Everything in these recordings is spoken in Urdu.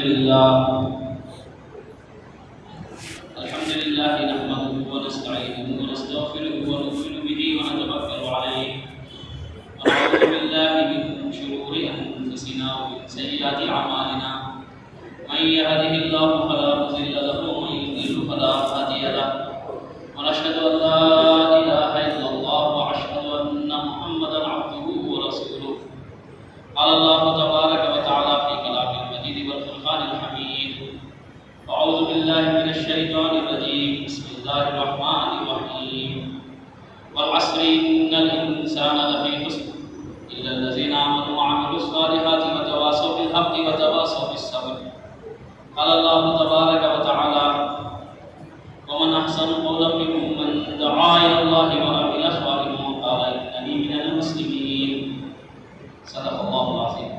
الحمد لله نحمده ونستعينه ونستغفره ونؤمن به ونتوكل عليه ونعوذ بالله من شرور أنفسنا ومن سيئات أعمالنا من يهده الله فلا مضل له ومن يضلل فلا هادي له ونشهد أن لا إله إلا الله وأشهد أن محمدا عبده ورسوله قال الله تبارك وتعالى في كلامه المجيد والفرقان الحميد أعوذ بالله من الشيطان الرجيم بسم الله الرحمن الرحيم والعصر إن الإنسان لفي خسر إلا الذين آمنوا وعملوا الصالحات وتواصوا بالحق وتواصوا بالصبر قال الله تبارك وتعالى ومن أحسن قولا ممن دعا إلى الله وعمل صالحا وقال إنني من المسلمين صدق الله العظيم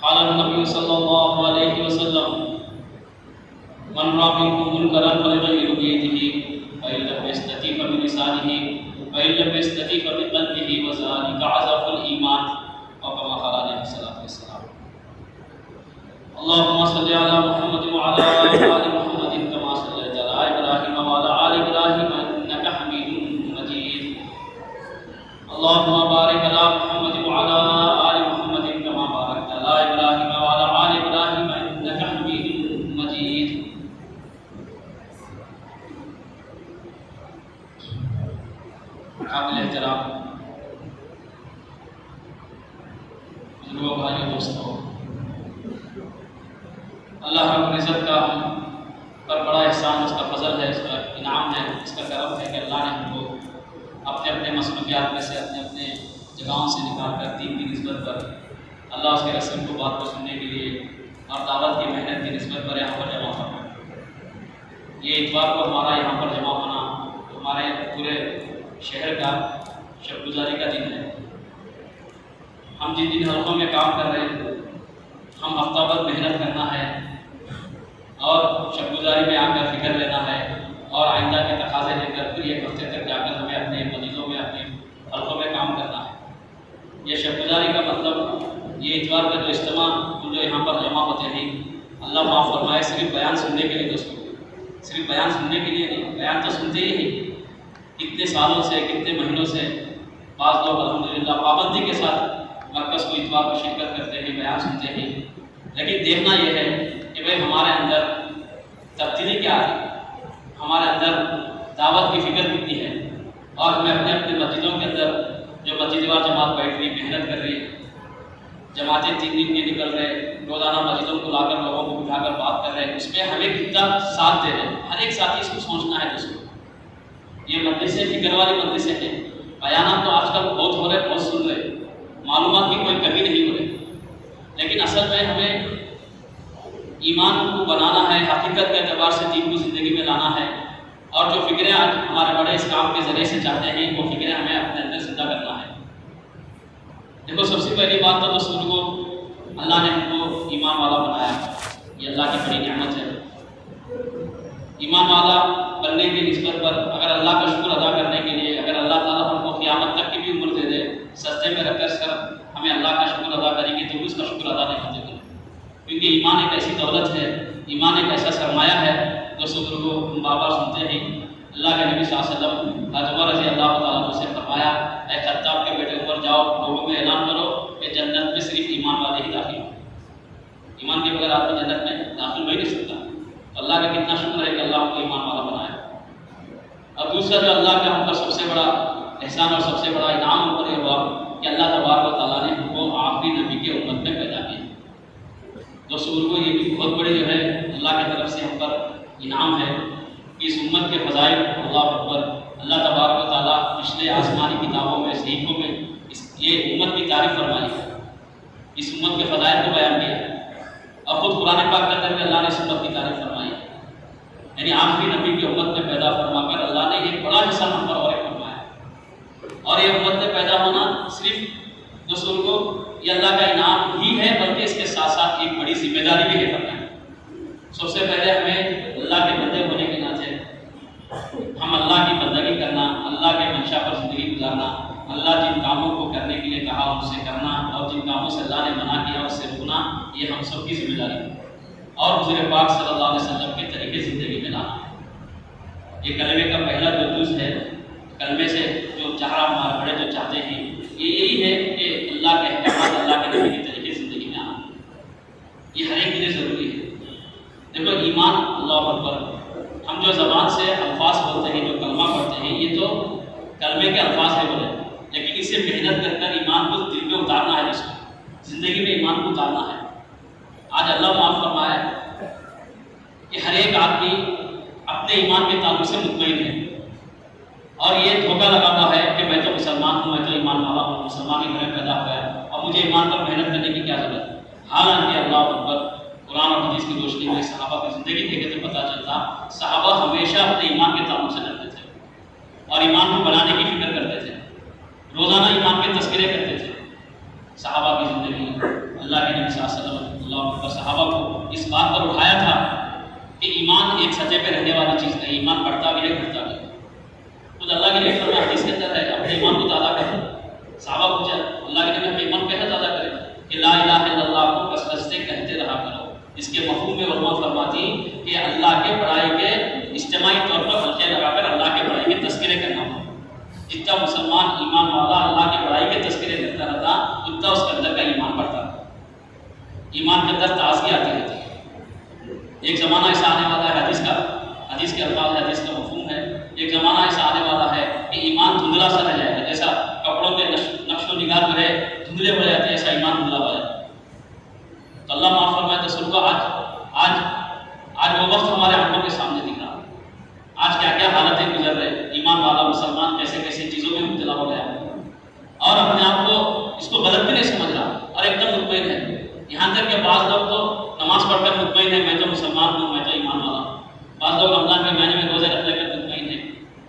قال النبي صلى الله عليه وسلم من رأى منكم منكرا فليغيره بيده فإن لم يستطع فبلسانه فإن لم يستطع فبقلبه وذلك أضعف الإيمان أو كما قال عليه الصلاة والسلام اللهم صل على محمد وعلى آل محمد كما صليت على إبراهيم وعلى آل إبراهيم إنك حميد مجيد اللهم بارك على محمد وعلى آل محمد كما باركت على إبراهيم وعلى آل إبراهيم إنك حميد مجيد قابل احترام بزرگوں بھائیوں دوستوں، اللہ رب العزت کا ہم پر بڑا احسان، اس کا فضل ہے، اس کا انعام ہے، اس کا کرم ہے کہ اللہ نے ہم کو اپنے اپنے مصروفیات میں سے اپنے اپنے جگہوں سے نکال کر دین کی نسبت پر، اللہ اس کے رسول کو بات کو سننے کے لیے اور دعوت کی محنت کی نسبت پر یہاں پر جمع ہونا۔ یہ اتوار کو ہمارا یہاں پر جمع ہونا ہمارے پورے شہر کا شب گزاری کا دن ہے۔ ہم جن جن حلقوں میں کام کر رہے ہیں، ہم ہفتہ بھر محنت کرنا ہے اور شب گزاری میں آ کر فکر لینا ہے اور آئندہ کے تقاضے لے کر پھر ایک ہفتے تک جا کر ہمیں اپنے مجلسوں میں اپنے حلقوں میں کام کرنا ہے۔ یہ شب گزاری کا مطلب، یہ اتوار کا جو اجتماع جو یہاں پر جمع ہوتے ہیں، اللہ معاف فرمائے، صرف بیان سننے کے لیے دوستوں، صرف بیان سننے کے لیے نہیں، بیان تو سنتے ہی نہیں، کتنے سالوں سے کتنے مہینوں سے بعض لوگ الحمدللہ پابندی کے ساتھ مرکز کو اتوار کو شرکت کرتے ہیں، بیان سنتے ہیں، لیکن دیکھنا یہ ہے کہ بھائی ہمارے اندر تبدیلی کیا ہے، ہمارے اندر دعوت کی فکر کتنی ہے، اور ہمیں اپنے اپنے مسجدوں کے اندر جو مسجد وار جماعت بیٹھ رہی، محنت کر رہی، جماعتیں 3 دن کے نکل رہے، روزانہ مسجدوں کو لا کر لوگوں کو بٹھا کر بات کر رہے ہیں، اس میں ہمیں کتنا ساتھ دے رہے ہیں۔ ہر ایک ساتھی اس کو سوچنا ہے دوستوں، یہ مجلسیں فکر والی مجلسیں ہیں، بیانات تو آج کل بہت ہو رہے، بہت سن رہے، معلومات کی کوئی کمی نہیں ہو رہی، لیکن اصل میں ہمیں ایمان کو بنانا ہے، حقیقت کے اعتبار سے دین کو زندگی میں لانا ہے، اور جو فکریں آج ہمارے بڑے اس کام کے ذریعے سے چاہتے ہیں، وہ فکریں ہمیں اپنے اندر زندہ کرنا ہے۔ دیکھو، سب سے پہلی بات تو دوستوں کو اللہ نے ہم کو ایمان والا بنایا، یہ اللہ کی بڑی نعمت ہے۔ ایمان والا بننے کی نسبت پر اگر اللہ کا شکر ادا کرنے کے لیے، اگر اللہ تعالیٰ ہم کو قیامت تک کی بھی عمر دے دے، سجدے میں رکھ کر صرف ہمیں اللہ کا شکر ادا کریں گے تو اس کا شکر ادا نہیں ہوتے گا، کیونکہ ایمان ایک ایسی دولت ہے، ایمان ایک ایسا سرمایہ ہے۔ دوستوں کو ہم بار بار سنتے ہیں، اللہ کے نبی صلی اللہ علیہ وسلم حضرت عمر رضی اللہ تعالیٰ عنہ سے فرمایا، اے خطاب کے بیٹے عمر، جاؤ لوگوں میں اعلان کرو کہ جنت میں صرف ایمان والے ہی داخل ہوں، ایمان کے بغیر آدمی جنت میں داخل ہو ہی نہیں سکتا۔ اللہ کا کتنا شکر ہے کہ اللہ ہم کو ایمان والا بنایا۔ اور دوسرا جو اللہ کا ہم پر سب سے بڑا احسان اور سب سے بڑا انعام ہم پر یہ ہوا کہ اللہ تبارک و تعالیٰ نے ہم کو آخری نبی کے امت میں پیدا کیا۔ دوستوں کو یہ بھی بہت بڑے جو ہے اللہ کی طرف سے ہم پر انعام ہے کہ اس امت کے فضائل، اللہ اکبر، اللہ تبارک و تعالیٰ پچھلے آسمانی کتابوں میں، صحیفوں میں یہ امت کی تعریف فرمائی ہے، اس امت کے فضائل کو بیان کیا ہے، اور خود قرآن پاک کے اندر میں اللہ نے اس امت کی تعریف فرمائی ہے، یعنی آخری نبی کی امت میں پیدا فرما کر اللہ نے ایک بڑا حصہ ہم پر اور ایک فرمایا۔ اور یہ امت میں پیدا ہونا صرف دوستوں کو یہ اللہ کا انعام ہی ہے، بلکہ اس کے ساتھ ساتھ ایک بڑی ذمہ داری بھی ہے کرنا ہے۔ سب سے پہلے ہمیں اللہ کے بندے ہونے کے ناطے ہم اللہ کی بندگی کرنا، اللہ کے منشا پر زندگی گزارنا، اللہ جن کاموں کو کرنے کے لیے کہا ان سے کرنا، اور جن کاموں سے اللہ نے منع کیا اس سے رکنا، یہ یہ ہم سب کی ذمہ داری ہے، اور حضور پاک صلی اللہ علیہ وسلم کے طریقے زندگی میں لانا ہے۔ یہ کلمے کا پہلا جو جز ہے، کلمے سے جو چہرہ ہمارے بڑے جو چاہتے ہیں یہ یہی ہے کہ اللہ کے احکامات، اللہ کے نبی کے طریقے زندگی میں آنا، یہ ہر ایک کے لیے ضروری ہے۔ دیکھو ایمان، اللہ اکبر، ہم جو زبان سے الفاظ بولتے ہیں، جو کلمہ پڑھتے ہیں، یہ تو کلمے کے الفاظ ہیں بولے، لیکن اسے محنت کر کر ایمان کو دل میں اتارنا ہے، جس کو زندگی میں ایمان کو اتارنا ہے۔ آج اللہ معاف فرمائے کہ ہر ایک آدمی اپنے ایمان کے تعلق سے مطمئن ہے، اور یہ دھوکہ لگاتا ہے کہ میں تو مسلمان ہوں، میں تو ایمان والا ہوں، مسلمان کے گھر میں پیدا ہوا ہے، اور مجھے ایمان پر محنت کرنے کی کیا ضرورت ہے۔ حالانکہ اللہ اکبر، قرآن اور حدیث کی روشنی میں صحابہ کی زندگی دیکھے تو پتہ چلتا صحابہ ہمیشہ اپنے ایمان کے تعلق سے ڈرتے تھے اور ایمان کو بنانے کی فکر کرتے تھے، روزانہ ایمان کے تذکرے کرتے تھے۔ صحابہ کی زندگی، اللہ کے نبی صلی اللہ علیہ وسلم، اللہ اکبر، صحابہ کو اس بات پر اٹھایا تھا کہ ایمان ایک سطح پہ رہنے والی چیز نہیں، ایمان بڑھتا بھی ہے گھٹتا بھی ہے۔ خود اللہ کے نبی فرمایا حدیث کے اندر ہے اپنے ایمان کو تازہ کریں۔ صحابہ پوچھا اللہ کے نبی اپنے ایمان کو کیسے تازہ کریں کہ لا الہ الا اللہ کو کثرت سے کہتے رہا کرو۔ اس کے مفہوم میں علماء فرماتی کہ اللہ کے بڑائی کے اجتماعی طور پر حلقے لگا کر اللہ کے بڑائی کے تذکرے کرنا ہو۔ جتنا مسلمان ایمان والا اللہ کے بڑائی کے تذکرے کرتا رہتا اتنا اس کے اندر کا ایمان بڑھتا، ایمان کے اندر تازگی آتی رہتی ہے۔ ایک زمانہ ایسا آنے والا ہے، حدیث کے الفاظ ہے، حدیث کا مفہوم ہے، ایک زمانہ ایسا آنے والا ہے کہ ایمان دھندلا سا رہ جائے گا، جیسا کپڑوں کے نقش و نگار جو ہے دھندلے ہو جاتے ہیں، ایسا ایمان دھندلا ہو جائے گا۔ تو اللہ معاف فرمائے رسول کو آج وہ وقت ہمارے آنکھوں کے سامنے دکھ رہا ہے۔ آج کیا کیا حالتیں گزر رہے، ایمان والا مسلمان کیسے کیسے چیزوں میں مبتلا ہو گیا اور اپنے آپ کو اس کو غلط بھی نہیں سمجھ رہا اور ایک دم مطمئن ہے۔ یہاں تک کہ بعض لوگ تو نماز پڑھ کر مطمئن ہے میں تو مسلمان ہوں، میں تو ایمان والا ہوں۔ بعض لوگ رمضان کے مہینے میں روزے رکھ لے کر مطمئن ہے۔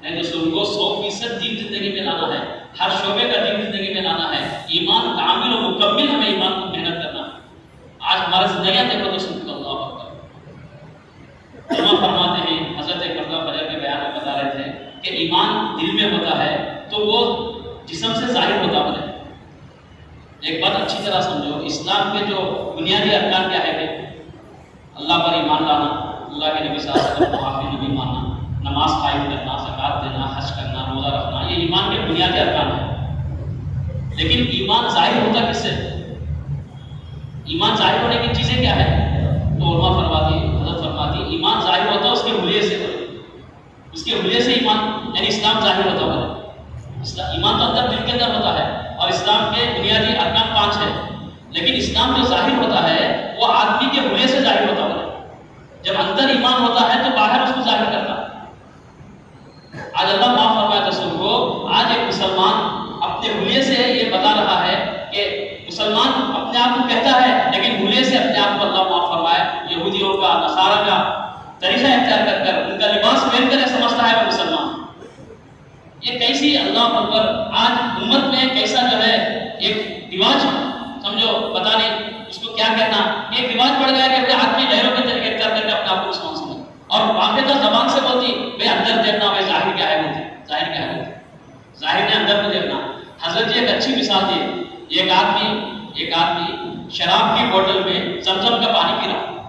نہیں تو سن کو 100% دین زندگی میں لانا ہے، ہر شعبے کا دین زندگی میں لانا ہے، ایمان کامل و مکمل ہمیں ایمان کو محنت کرنا ہے۔ آج ہمارے زندگیاں دیکھو تو سن کو اللہ اکبر، علماء فرماتے ہیں، حضرت مرتضیٰ فجر کے بیان میں بتا رہے تھے کہ ایمان دل میں ہوتا ہے تو وہ جسم سے ظاہر ہوتا ہے۔ ایک بات اچھی طرح سمجھو، اسلام کے جو بنیادی ارکان کیا ہے کہ اللہ پر ایمان لانا، اللہ کے نبی صلی اللہ علیہ وسلم کو آخری نبی ماننا، نماز قائم کرنا، زکوٰۃ دینا، حج کرنا، روزہ رکھنا، یہ ایمان کے بنیادی ارکان ہیں۔ لیکن ایمان ظاہر ہوتا کس سے؟ ایمان ظاہر ہونے کی چیزیں کیا ہے؟ تو علماء فرماتی، حضرت فرماتی ایمان ظاہر ہوتا ہے اس کے حلیے سے، اس کے حلیے سے ایمان یعنی اسلام ظاہر ہوتا ہے۔ ایمان تو اندر دل کے اندر ہوتا ہے اور اسلام کے بنیادی ارکان 5 ہیں، لیکن اسلام جو ظاہر ہوتا ہے وہ آدمی کے حلیے سے ظاہر ہوتا ہے۔ جب اندر ایمان ہوتا ہے تو باہر اس کو ظاہر کرتا ہے۔ آج اللہ معاف فرمائے رسول کو، آج ایک مسلمان اپنے حلیے سے یہ بتا رہا ہے کہ مسلمان اپنے آپ کو کہتا ہے لیکن حلیے سے اپنے آپ کو اللہ معاف فرمائے یہودیوں کا، نصارہ کا طریقہ اختیار کر کر ان کا لباس پہن کر سمجھتا ہے وہ مسلمان۔ یہ کیسی اللہ اکبر آج امت میں کیسا جو ہے ایک رواج سمجھو، پتہ نہیں اس کو کیا کہنا، ایک رواج پڑ گیا کہ آدمی غیروں کے طریقے اختیار کر کے اپنے آپ کو مسلمان سمجھے اور باقاعدہ زبان سے بولتی بھائی اندر دیکھنا، بھائی ظاہر کیا ہے بولتی، ظاہر کیا ہے بولتی، ظاہر نے اندر کو دیکھنا۔ حضرت جی ایک اچھی مثال دی، ایک آدمی شراب کی بوتل میں زمزم کا پانی پی رہا،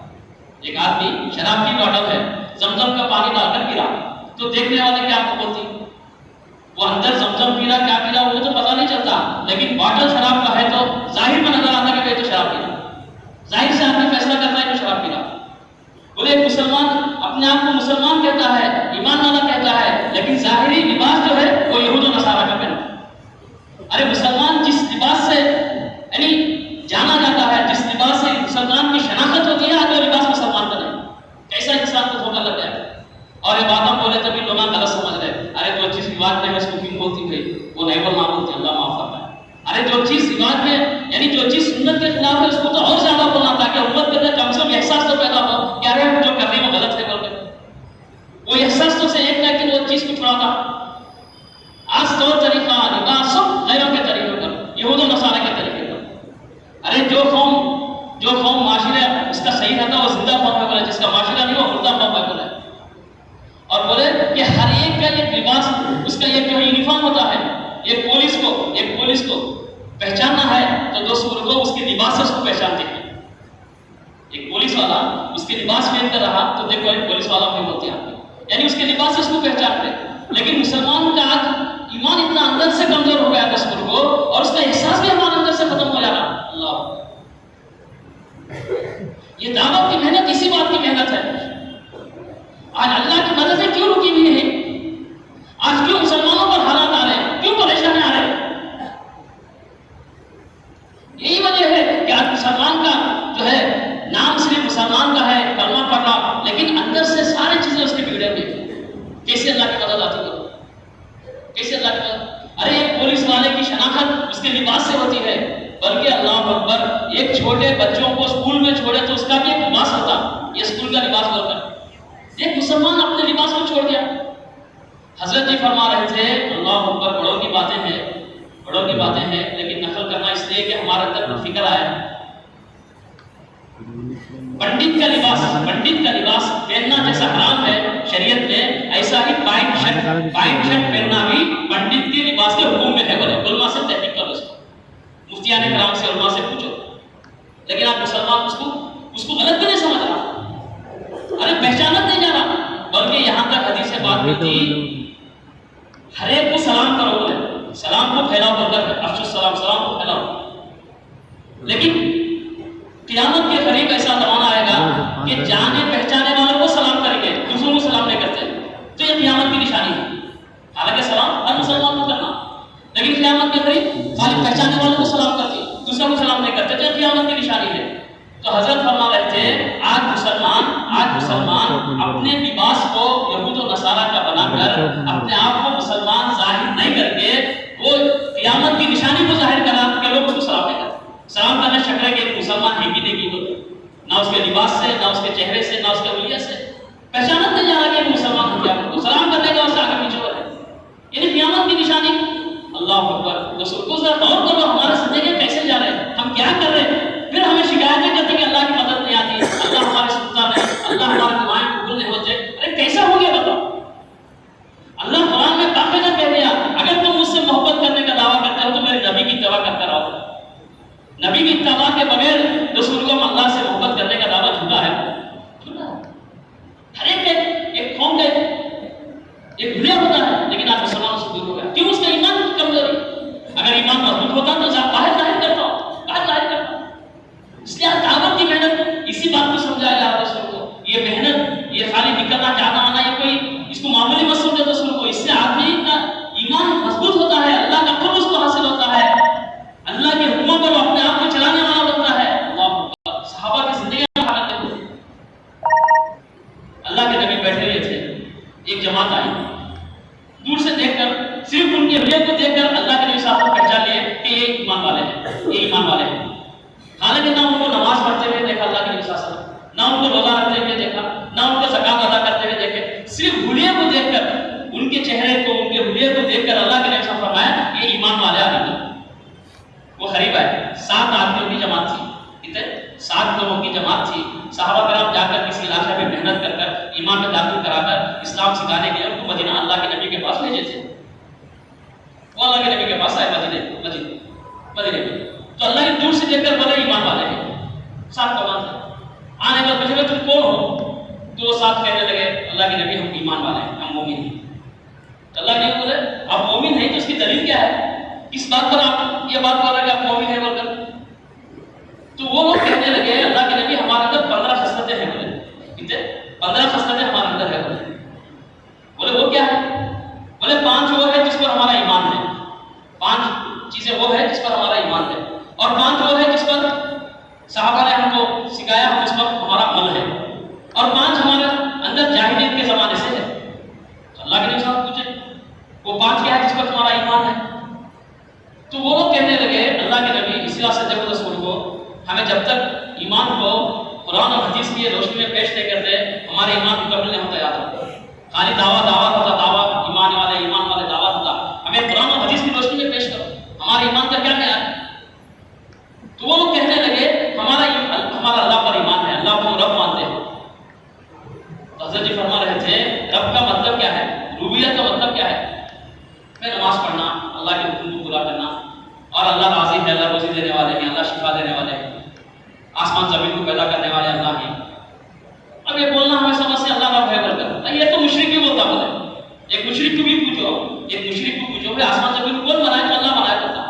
ایک آدمی شراب کی بوتل ہے زمزم کا پانی ڈال کر پی رہا، تو دیکھنے والے کیا آپ کو بولتی، وہ اندر زمزم پی رہا کیا پی رہا وہ تو پتہ نہیں چلتا، لیکن باٹل شراب کا ہے تو ظاہر میں نظر آتا کہ یہ تو شراب پی رہا، ظاہر سے آدمی فیصلہ کرتا ہے کہ شراب پی رہا۔ بولے ایک مسلمان اپنے آپ کو مسلمان کہتا ہے، ایمان والا کہتا ہے، لیکن ظاہری لباس جو ہے وہ یہود و نصارہ کا پہنا۔ ارے مسلمان جس لباس سے یعنی جانا جاتا ہے، جس لباس سے مسلمان کی شناخت ہوتی ہے، آج وہ لباس مسلمان کا نہیں، کیسا انسان کو دھوکہ لگ جائے۔ اور یہ بات ہم بولے تبھی لوگ غلط سمجھ رہے، ارے جو چیز رواج میں ہے اس کو کیوں بولتی بھائی، وہ نہیں بولنا بولتی، اللہ معاف فرمائے۔ ارے جو چیز رواج میں یعنی جو چیز سنت کے خلاف ہے اس کو تو اور زیادہ بولنا تاکہ امت کے اندر کم سے کم احساس تو پیدا ہو کہ ارے جو کر رہی ہے وہ غلط ہے بول کے، وہ احساس تو سے ایک ہے کہ وہ چیز کو چھوڑا تھا۔ آج طور طریقہ لباس سب غیروں کے طریقے پر، یہود و نصارہ کے طریقے پر۔ ارے جو قوم معاشرہ اس کا صحیح رہتا ہے وہ زندہ قوم ہے بولے، جس کا معاشرہ نہیں وہ مردہ قوم ہے بولے، اور بولے کہ ہر ایک کا ایک لباس، اس کا ایک جو یونیفارم ہوتا ہے، ایک پولیس کو پہچاننا ہے تو دوستوں کو اس کے لباس سے اس کو پہچانتے ہیں۔ والا اس کے لباس پہن کر رہا تو دیکھو ایک پولیس والا بھی ہوتے ہیں، یعنی اس کے لباس سے اس کو پہچانتے. لیکن مسلمان کا آج ایمان اتنا اندر سے کمزور ہو گیا تصور کو، اور اس کا احساس بھی ہمارے اندر سے ختم ہو جا رہا. اللہ، یہ دعوت کی محنت اسی بات کی محنت ہے. آج اللہ کی مددیں کیوں رکی ہوئی ہیں؟ آج کیوں مسلمانوں پر حالات آ رہے ہیں؟ کیوں پریشانی آ رہے ہیں؟ یہی وجہ ہے کہ آج مسلمان کا جو ہے نام صرف مسلمان کا ہے، کلمہ پڑھ رہا، لیکن اندر سے ساری چیزیں اس کی بگڑے ہوئی. کیسے اللہ کی مدد آتی ہے؟ کیسے اللہ کی مدد؟ ارے ایک پولیس والے کی شناخت اس کے لباس سے ہوتی ہے، بلکہ اللہ اکبر ایک چھوٹے بچوں کو اسکول میں چھوڑے تو اس کا بھی ایک لباس ہوتا، یہ اسکول کا لباس بول کر. ایک مسلمان اپنے لباس کو چھوڑ گیا. حضرت جی فرما رہے تھے اللہ اکبر، بڑوں کی باتیں ہیں، بڑوں کی باتیں ہیں، لیکن نقل کرنا اس لیے کہ ہمارے اندر فکر آیا. پنڈت کا لباس پہننا جیسا حرام ہے شریعت میں، ایسا ہی پینٹ شرٹ پہننا بھی پنڈت کے لباس کے حکم میں ہے. بولے علماء سے تحقیق کرو، اس کو مفتیان کرام سے، علماء سے پوچھو. لیکن آپ مسلمان اس کو غلط بھی نہیں سمجھ رہا، ارے پہچانت نہیں جا رہا، بلکہ یہاں تک حدیث سے بات ہوتی ہر ایک کو سلام کرو، بولے سلام کو پھیلاؤ، بول کر افشو السلام، سلام کو پھیلاؤ. لیکن قیامت کے قریب ایسا زمانہ آئے گا کہ جانے پہچانے والوں کو سلام کریں گے، دوسروں کو سلام نہیں کرتے. تو یہ قیامت کی نشانی ہے. حالانکہ سلام ہر مسلمان کو کرنا، لیکن قیامت کے قریب خالی پہچانے والوں کو سلام کرتے، دوسروں کو سلام نہیں کرتے. تو یہ قیامت کی نشانی ہے. تو حضرت فرما رہے تھے آج مسلمان اپنے لباس کو یہود و نصارہ کا بنا کر اپنے آپ کو مسلمان ظاہر نہیں کر کے وہ قیامت کی نشانی کو ظاہر کرا کہ لوگ اس کو سلام نہیں کرتے. سلام کرنا شکل ہے کہ ایک مسلمان ہے کہ نہیں ہوتا، نہ اس کے لباس سے، نہ اس کے چہرے سے، نہ اس کے اولیاء سے پہچانت نہیں جا رہا کہ ایک مسلمان ہو. قیامت کو سلام کرنے کا واسطہ آگے پیچھے ہو رہا ہے، یعنی قیامت کی نشانی. اللہ اکبر. رسول کو ذرا غور کرو ہمارے زندگی کیسے جا رہے ہیں، ہم کیا کر رہے ہیں. پھر ہمیں شکایتیں کرتے کہ اللہ کی مدد نہیں آتی، اللہ ہمارے سنتا نہیں، اللہ ہمارے دعائیں قبول نہیں ہوتے. ارے کیسا ہو گیا بتاؤ؟ اللہ قرآن میں باقاعدہ کہہ دیا اگر تم مجھ سے محبت کرنے کا دعویٰ کرتے ہو تو میرے نبی کی اتباع کرتے رہو. نبی کی اتباع کے بغیر رسول کو اللہ سے محبت کرنے کا دعویٰ جھوٹا ہے. ہر ایک قوم کا ایک بھولیا ہوتا ہے، لیکن آج مسلمان سے دور ہو گیا. کیوں؟ اس کا ایمان کی کمزوری. اگر ایمان مضبوط ہوتا تو باہر ظاہر کرتا ہو. اس لیے دعوت کی محنت اسی بات کو سمجھایا جا رہا ہے رسول کو. یہ محنت، یہ خالی نکلنا جانا آنا، یہ کوئی اس کو معمولی مت سمجھے رسول کو. اس سے آدمی کا ایمان مضبوط ہوتا ہے، اللہ کا قرب اس کو حاصل ہوتا ہے، اللہ کے حکموں پر اپنے آپ کو چلانے والا بنتا ہے. اللہ صحابہ کی زندگی میں حالت ہے. اللہ کے نبی بیٹھے ہوئے تھے، ایک جماعت آئی، دور سے دیکھ کر صرف ان کے رویے کو دیکھ کر اللہ کے نبی صاحب کو پہچان لیے کہ یہ ایمان والے ہیں، یہ ایمان والے ہیں. حالانکہ نہ ان کو نماز پڑھتے ہوئے دیکھا اللہ کے نبی صلی اللہ علیہ وسلم، نہ ان کو روزہ رکھتے ہوئے دیکھا، نہ ان کو زکات ادا کرتے ہوئے دیکھے. صرف حلیے کو دیکھ کر، ان کے چہرے کو، ان کے حلیے کو دیکھ کر اللہ کے نبی صلی اللہ علیہ وسلم فرمایا یہ ایمان والے آدمی. وہ قریب آئے، 7 آدمیوں کی جماعت تھی. کتنے؟ 7 لوگوں کی جماعت تھی. صحابہ کرام جا کر کسی علاقے میں محنت کر کر ایمان میں داخل کرا کر اسلام سکھانے کے لیے ان کو مدینہ اللہ کے نبی کے پاس بھیجے تھے. وہ اللہ کے نبی کے پاس آئے مدینے میں. تو اللہ نے دور سے دیکھ کر بولے ایمان والے ہیں. 7 کمان تھے. آنے پر پوچھے تم کون ہو؟ تو وہ 7 کہنے لگے اللہ کے نبی ہم ایمان والے ہیں، ہم مومن ہیں. تو اللہ نے بولے آپ مومن ہیں تو اس کی دلیل کیا ہے؟ کس بات پر آپ یہ بات بول رہے ہیں کہ آپ مومن ہیں بول کر؟ تو وہ لوگ کہنے لگے اللہ کے نبی ہمارے اندر 15 خصلتیں ہیں. بولے کتنے؟ 15 خصلتیں ہمارے اندر ہے. بولے وہ کیا ہے؟ بولے 5 وہ ہے جس پر ہمارا ایمان ہے، 5 چیزیں وہ ہے جس پر ہمارا ایمان ہے، اور 5 وہ ہے جس پر صحابہ نے ہم کو سکھایا، ہم اس پر ہمارا عمل ہے، اور 5 ہمارے اندر جاہلیت کے زمانے سے ہے. تو اللہ کے نبی صاحب پوچھے وہ 5 کیا ہے جس پر تمہارا ایمان ہے؟ تو وہ لوگ کہنے لگے اللہ کے نبی اس طرح سے جب رسول کو ہمیں جب تک ایمان کو قرآن اور حدیث کی روشنی میں پیش نہیں کرتے ہمارے ایمان مکمل نہیں ہوتا. یاد رکھو خالی دعویٰ ہوتا، ایمان والے دعویٰ ہوتا. ہمیں قرآن اور حدیث کی روشنی میں پیش کرو ہمارے ایمان کا کیا خیال ہے. تو وہ کہنے لگے ہمارا اللہ پر ایمان ہے، اللہ کو رب مانتے ہیں. حضرت جی فرما رہے تھے رب کا مطلب کیا ہے، ربوبیت کا مطلب کیا ہے؟ میں نماز پڑھنا، اللہ کے حکم کو پورا کرنا، اور اللہ راضی ہے، اللہ روزی دینے والے ہیں، اللہ شفا دینے والے ہیں، آسمان زمین کو پیدا کرنے والے اللہ ہیں. اب یہ بولنا ہمیں سمجھ سے اللہ کا بھے بول کر، یہ تو مشرک بھی بولتا بولے، ایک مشرک کو بھی پوچھو، ایک مشرک کو پوچھو بھائی آسمان زمین کون بنائے؟ تو اللہ بنایا دیتا۔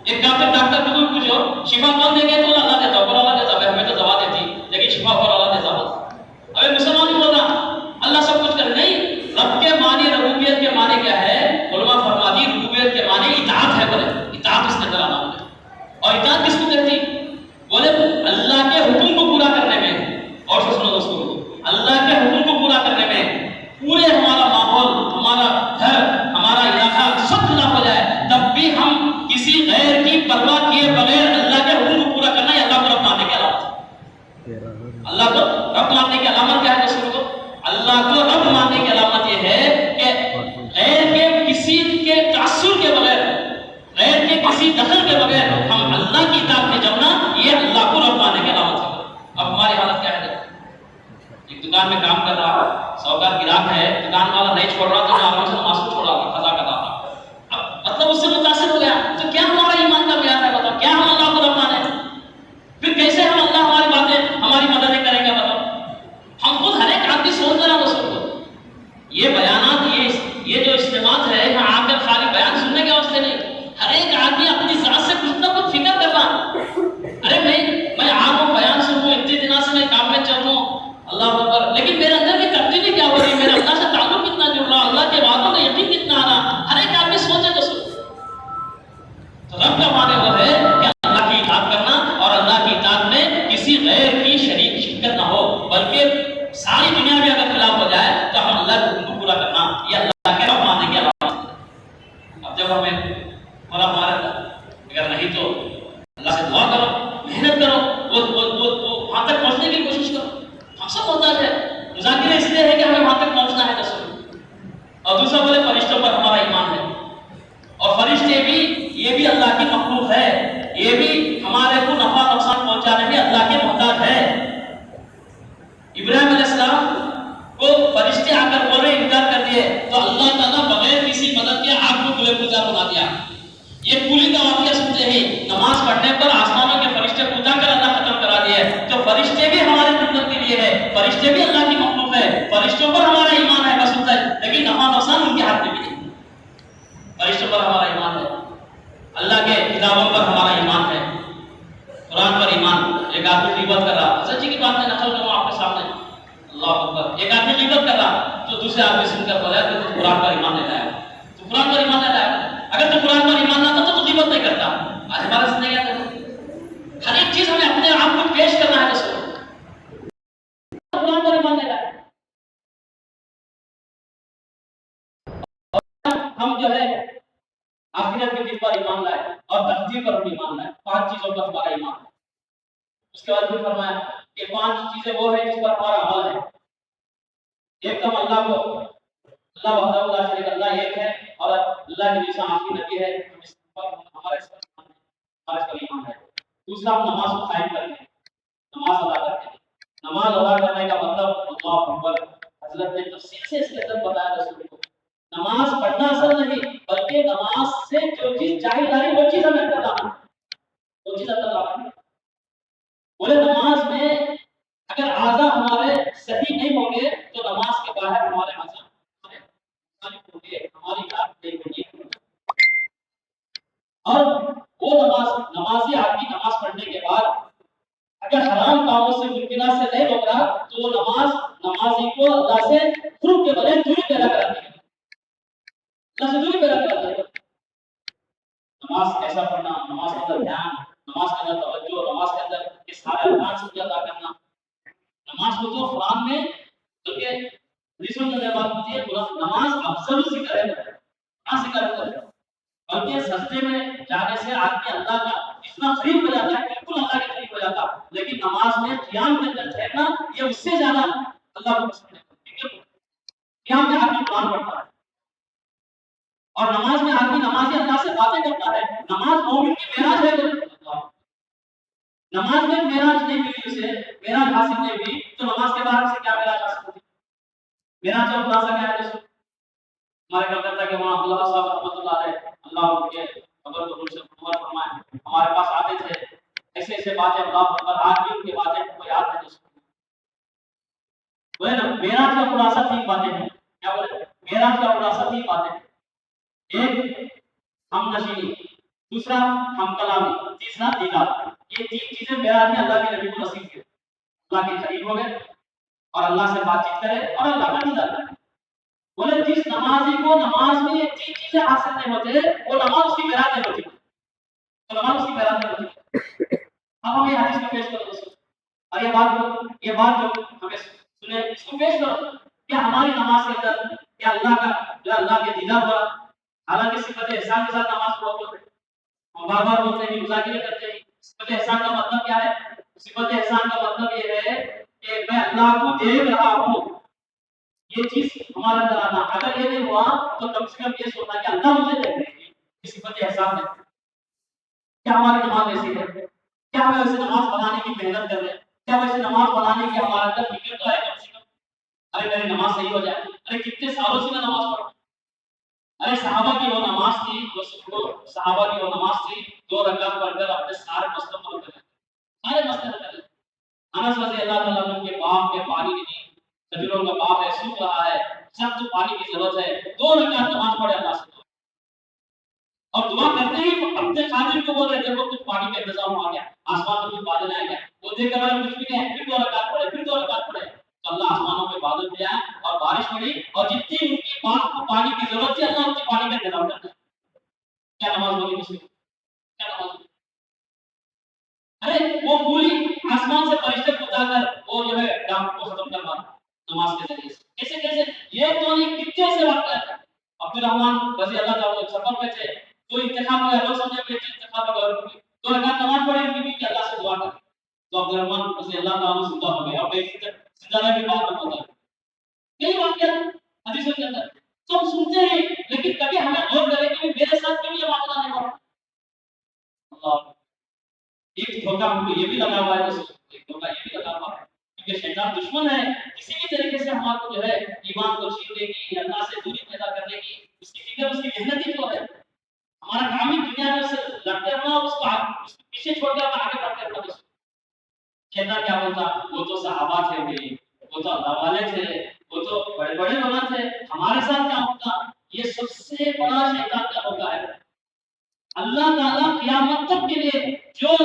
ایک کافر ڈاکٹر کو پوچھو شفا کون دے گا؟ تو اللہ دیتا، اوپر اللہ دیتا، ہمیں تو دوا دیتی لیکن شفا اوپر اللہ دیتا بس۔ اب مسلمان بھی بول رہا اللہ سب کچھ کر، نہیں، رب کے معنی ربوبیت کے معنی کیا ہے؟ علماء فرما دی ربوبیت کے معنی اطاعت ہے، بولے اطاعت اس نے کرانا ہے۔ اور اطاعت کس کو کہتی؟ بولے اللہ کے حکم کو پورا کرنے میں، اور سنو دوستو، اللہ کے حکم کو پورا کرنے میں پورے ہمارا ماحول، ہمارا گھر، ہمارا علاقہ سب خلاف ہو جائے تب بھی ہم کسی غیر کی پرواہ کیے بغیر اللہ کے حکم کو پورا کرنا، یہ اللہ کو رب ماننے کی علامت ہے۔ اللہ کو رب ماننے کی علامت کیا ہے دوستو؟ اللہ کو رب ماننے کی علامت یہ ہے کہ غیر کے کسی کے تعصب کے بغیر، غیر کے کسی دخل کے بغیر ہم اللہ کی اطاعت میں جمنا، یہ اللہ کو رب ماننے کی علامت ہے۔ اب ہماری حالت کیا ہے؟ ایک دکان میں کام کر رہا، سوکار گراہک ہے، دکان والا نہیں چھوڑ رہا تو میں آرام سے نماز کو چھوڑا رہا، قضا کر رہا۔ اب مطلب اس سے متاثر ہو گیا، تو کیا ہمارا ایمان کا معیار ہے؟ بتاؤ، کیا ہم اللہ کو رب مانے؟ پھر کیسے ہم اللہ ہماری باتیں، ہماری مددیں کریں گے؟ بتاؤ، ہم خود ہر ایک آدمی سوچ رہا دوستوں کو، یہ بیانات، یہ جو اجتماعات ہے یہاں آ کر خالی بیان سننے کے واسطے نہیں، ہر ایک آدمی اپنی ذات سے کچھ نہ کچھ فکر کر رہا۔ ارے میں آ رہا ہوں بیان سنوں، اتنے دنوں سے میں کام میں چل رہا ہوں، اللہ اکبر، لیکن میرے اندر کی تبدیلی کیا ہو رہی ہے؟ میرا اللہ سے تعلق کتنا جڑ رہا، اللہ کے وعدوں کا یقین کتنا آ رہا؟ ہر ایک آدمی سوچے تو سوچے۔ تو رب کا معنی وہ ہے کہ اللہ کی اطاعت کرنا، اور اللہ کی اطاعت میں کسی غیر کی شرکت نہ ہو، بلکہ ساری دنیا میں اگر خلاف ہو جائے تو ہم اللہ کے حکم کو پورا کرنا، یہ اللہ کے رب ماننے کی علامت ہے۔ اب جب ہمیں پورا مارا، اگر نہیں تو اللہ سے دعا کرو، محنت کرو، وہ وہاں تک پہنچنے کی کوشش کرو۔ ہم سب محتاج ہے، مذاکرہ اس لیے ہے کہ ہمیں وہاں تک پہنچنا ہے تصور۔ اور دوسرا بولے فرشتوں پر ہمارا ایمان ہے، اور فرشتے بھی، یہ بھی اللہ کی مخلوق ہے، یہ بھی ہمارے کو نفع نقصان پہنچانے میں اللہ کے محتاج ہے۔ ابراہیم علیہ السلام کو فرشتے آ کر بولے انکار کر دیے تو اللہ تعالیٰ بغیر کسی مدد کے آگ کو کھلے گزار بنا دیا۔ یہ پوری کا واقعہ سنتے ہی نماز پڑھنے پر آسمانوں کے فرشتے کھدا کر اللہ ختم کرا دیے۔ تو فرشتے بھی ہمارے خدمت کے لیے ہے، فرشتے بھی اللہ کی مخلوق ہے، فرشتوں پر ہمارا ایمان ہے بس اتنا، لیکن نفع نقصان ان کے ہاتھ میں بھی نہیں۔ فرشتوں پر ہمارا ایمان ہے، اللہ کے کتابوں پر ہمارا ایمان ہے، قرآن پر ایمان۔ ایک آدمی غیبت کر رہا، حضرت جی کی بات میں نقل کروں آپ کے سامنے، اللہ اکبر، ایک آدمی غیبت کر رہا تو دوسرے آدمی سن کر بولا کہ تو قرآن پر ایمان نہیں لایا، تو قرآن پر ایمان نہیں لایا، اگر تو قرآن پر ایمان لاتا تو غیبت نہیں کرتا۔ آج ہمارا زندگی ہے، ہر ایک چیز ہمیں اپنے آپ کو پیش کرنا ہے، قرآن پر ایمان نہیں لایا، ہم جو ہے آخرت کے دن پر ایمان لائے اور تقدیر پر بھی ایمان لائے، 5 چیزوں پر ہمارا ایمان ہے۔ اس کے بعد بھی فرمایا کہ 5 چیزیں وہ ہیں جس پر ہمارا عمل ہے۔ ایک تو اللہ کو، اللہ وحدہ لا شریک، اللہ ایک ہے اور اللہ کے جیسا آخری نبی ہے، اس پر ہمارا ایمان ہے۔ دوسرا، ہم نماز کو قائم کرتے ہیں، نماز ادا کرتے ہیں۔ نماز ادا کرنے کا مطلب اللہ اکبر، حضرت نے تفصیل سے اس کے اندر بتایا رسول کو، نماز پڑھنا اصل نہیں بلکہ نماز سے جو چیز چاہیے جا رہی وہ چیز ہمیں کرنا ہے، وہ چیز اللہ تعالیٰ بولے نماز میں اگر اعضاء ہمارے صحیح نہیں ہوں گے تو نماز کے باہر ہمارے اعضاء ہوں گے، ہماری بات نہیں ہوگی۔ اور وہ نمازی آدمی نماز پڑھنے کے بعد اگر حرام کاموں سے ممکنہ سے نہیں روک رہا تو وہ نمازی کو اللہ سے خروج کے بجائے دوری پیدا کراتی ہے، اللہ سے دوری پیدا کراتی ہے۔ نماز کیسا پڑھنا، نماز کے اندر دھیان، نماز کے اندر توجہ، نماز کے اندر یہ سارے ارکان سے ادا کرنا۔ نماز کو تو قرآن میں بلکہ حدیثوں میں بات ہوتی ہے، نماز افضل ذکر ہے، ذکر ہے، بلکہ سجدے میں جانے سے آدمی اللہ کا اتنا قریب ہو جاتا ہے، بالکل اللہ کے قریب ہو جاتا، لیکن نماز میں قیام کے اندر ٹھہرنا یہ اس سے زیادہ اللہ کو پسند ہے۔ قیام میں آدمی قرآن پڑھتا ہے اور نماز میں آدمی نمازی اللہ سے باتیں کرتا ہے۔ نماز مومن کی معراج ہے، نماز میں معراج نہیں ملی اسے، معراج حاصل نہیں ہوئی تو نماز کے بعد سے کیا معراج حاصل ہوتی؟ معراج کا خلاصہ کیا ہے؟ ہمارے کلکتہ کے وہاں اللہ صاحب رحمۃ اللہ علیہ، اللہ ان کے قبر کو روشن فرمائے، ہمارے پاس آتے تھے، ایسے ایسے باتیں اللہ پر آج بھی ان کی باتیں کو یاد ہے۔ بولے نا معراج کا خلاصہ 3 باتیں ہیں. کیا بولے؟ معراج کا خلاصہ 3 باتیں ہیں. ایک ہم نشینی، دوسرا ہم کلامی، تیسرا دیدار. یہ 3 چیزیں معراج میں اللہ کے نبی کو نصیب کی. اللہ کے قریب ہو گئے اور اللہ سے بات چیت کرے اور اللہ کا دیدار کرے. بولے جس نمازی کو نماز میں یہ 3 چیزیں حاصل نہیں ہوتے وہ نماز اس کی معراج نہیں ہوتی. تو نماز اس کی معراج نہیں ہوتی. اب ہم یہ حدیث کو پیش کرو دوستوں، اور یہ بات جو ہمیں سنے اس کو پیش کرو. کیا ہماری نماز کے اندر کیا اللہ کا جو اللہ کے دیدار ہوا؟ حالانکہ صفت احسان کے ساتھ نماز پڑھو بولتے ہیں، بار بار بولتے ہیں، مذاکرے کرتے ہیں. صفت احسان کا مطلب کیا ہے؟ صفت احسان کا مطلب یہ ہے کہ میں اللہ کو دیکھ رہا ہوں. یہ چیز ہمارے اندر آنا. اگر یہ نہیں ہوا تو کم سے کم یہ سوچنا کہ اللہ مجھے دیکھ رہے ہیں. یہ صفت احسان ہے. کیا ہماری نماز ایسی ہے؟ کیا ہم ایسے نماز بنانے کی محنت کر رہے ہیں؟ کیا ویسے نماز بنانے کی ہمارے اندر فکر تو ہے کم سے کم؟ ارے میری نماز صحیح ہو جائے. ارے کتنے سالوں سے میں نماز پڑھ. ارے صحابہ کی وہ نماز تھی، صحابہ کی وہ نماز تھی 2 رکعت پڑھ کر اپنے سارے مسئلے حل کر لیتے. سارے مسئلے حل کر لیتے. انس رضی اللہ تعالیٰ عنہ کے باپ میں پانی نہیں، کھجوروں کا باپ ہے، سوکھ رہا ہے، سخت پانی کی ضرورت ہے. 2 رکعت نماز پڑھے اللہ سے اور دعا کرتے ہی اپنے خادم کو بول رہے دیکھو کچھ پانی کا انتظام ہو گیا، آسمان میں کچھ بادل آ گیا. وہ دیکھ کر کچھ بھی نہیں ہے، پھر 2 رکعت پڑھے، پھر 2 رکعت پڑھے. تو اللہ آسمانوں میں بادل بھی آیا اور بارش پڑی اور جتنی ان کی باپ کو پانی کی ضرورت تھی اللہ ان کی پانی کا انتظام کرتا ہے. کیا نماز ہوگی مسلم؟ کیا نماز ہوگی؟ ارے وہ پوری آسمان سے فرشتے کو اٹھا کر وہ جو ہے کام کو ختم کروا نماز کے ذریعے سے. کیسے کیسے یہ تو نہیں کتنے سے واقعہ ہے. عبد الرحمن رضی اللہ تعالیٰ سفر میں تھے، تو انتخاب ہوا، لوگ سمجھے کہ انتخاب ہوا، 2 رکعت نماز پڑھی ان کی کہ اللہ سے دعا کر. تو عبد الرحمن رضی اللہ تعالیٰ سجدہ ہو گیا اور سجدہ کی بات ہوتا ہے. کئی واقعہ حدیثوں کے اندر تو ہم سنتے ہیں لیکن کبھی ہمیں غور کریں کہ میرے ساتھ کیوں یہ واقعہ نہیں ہو رہا. اللہ ایک دھوکہ ہم کو یہ بھی لگا ہوا ہے، ایک دھوکہ یہ بھی لگا ہوا ہے کیونکہ شیطان دشمن ہے. کسی بھی طریقے سے ہمارے کو جو ہے ایمان کو چھیننے کی، اللہ سے دوری پیدا کرنے کی اس کی فکر، اس کی محنت ہی تو ہے. ہمارا کام ہی دنیا میں سے لگتے رہنا، اس کو پیچھے چھوڑ کر آگے بڑھتے رہنا. شیطان کیا بولتا؟ وہ تو صحابہ تھے بھائی، وہ تو اللہ والے تھے، وہ تو بڑے بڑے لوگ تھے، ہمارے ساتھ کیا ہوتا؟ یہ سب سے بڑا شیطان کا دھوکہ ہے. اللہ تعالیٰ قیامت تک کے لیے جو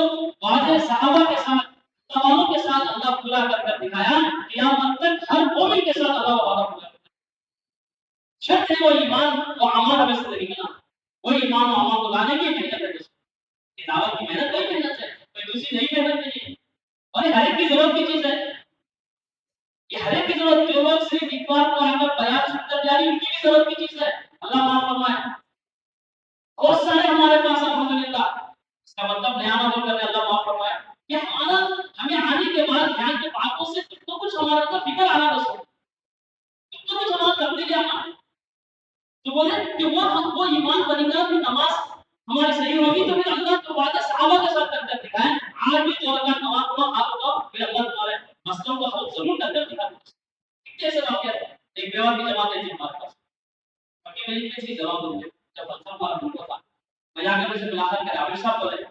وعدے صحابہ کے ساتھ تماموں کے ساتھ اللہ پورا کر دکھایا، قیامت تک ہر مومن کے ساتھ اللہ وعدہ پورا کرے. شرط ہے وہ ایمان و عمل ہمیں سے لگے گا. وہ ایمان و عمل کو لانے کی محنت ہے. دعوت کی محنت کوئی محنت ہے، کوئی دوسری نئی محنت نہیں ہے. اور یہ ہر ایک کی ضرورت کی چیز ہے. یہ ہر ایک کی ضرورت. جو لوگ صرف اتوار کو آ کر بیان سن کر جاری، ان کی بھی ضرورت کی چیز ہے. اللہ معاف فرمائے. بہت سارے ہمارے پاس الحمدللہ، اس کا مطلب نیا نہ بول کر اللہ معاف فرمائے کہ ہمارا ہمیں آنے کے بعد دھیان کی باتوں سے تو کچھ ہمارے اندر فکر آنا دوستوں، تو کچھ ہمارا تبدیلی آنا. تو بولے کہ وہ ایمان بنے گا کہ نماز ہماری صحیح ہوگی تو پھر اللہ تو وعدہ صحابہ کے ساتھ کر دکھائیں. آج بھی 2 رکعت نماز پڑھو، آپ کو پھر اللہ تمہارے مسئلوں کو حل ضرور کر دکھائے. کیسے واقعہ ہے؟ ایک بیوہ کی جماعت تھی ہمارے پاس. باقی میری کسی جواب دوں گے جب بچہ ہمارا ڈھونڈا تھا، میں جا کے اسے ملاقات کرا. عامر صاحب بولے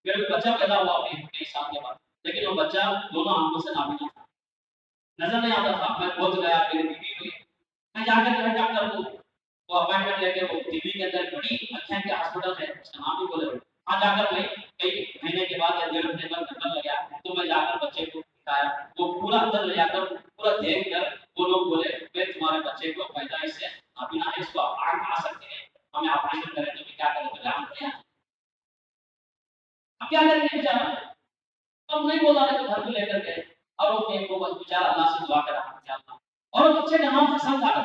میرے بچہ پیدا ہوا اپنے 23 سال کے بعد، لیکن وہ بچہ دونوں آنکھوں سے نابینا تھا، نظر نہیں آتا تھا. میں پہنچ گیا، میری بیوی ہوئی، میں جا کر جو ڈاکٹر کو وہ اپائنٹمنٹ لے کے وہ دلی کے اندر بڑی اکھیاں کے ہاسپٹل ہے، اس کا نام بھی بولے. وہاں جا کر میں کئی مہینے کے بعد یا 1.5 مہینے بعد نمبر لگا تو میں جا کر بچے کو دکھایا. وہ پورا اندر لے جا کر پورا دیکھ کر وہ لوگ بولے کہ تمہارے بچے کو پیدائش سے نابینا ہے، اس کو آنکھ آ سکتی ہے، ہمیں آپریشن کریں تو کیا کریں؟ تو جان دیا اب کیا کریں گے بیچارہ. اب نہیں بولا رہے تو گھر کو لے کر گئے اور وہ بس بیچارہ اللہ سے دعا کرا اور بچے کا نام حسن تھا.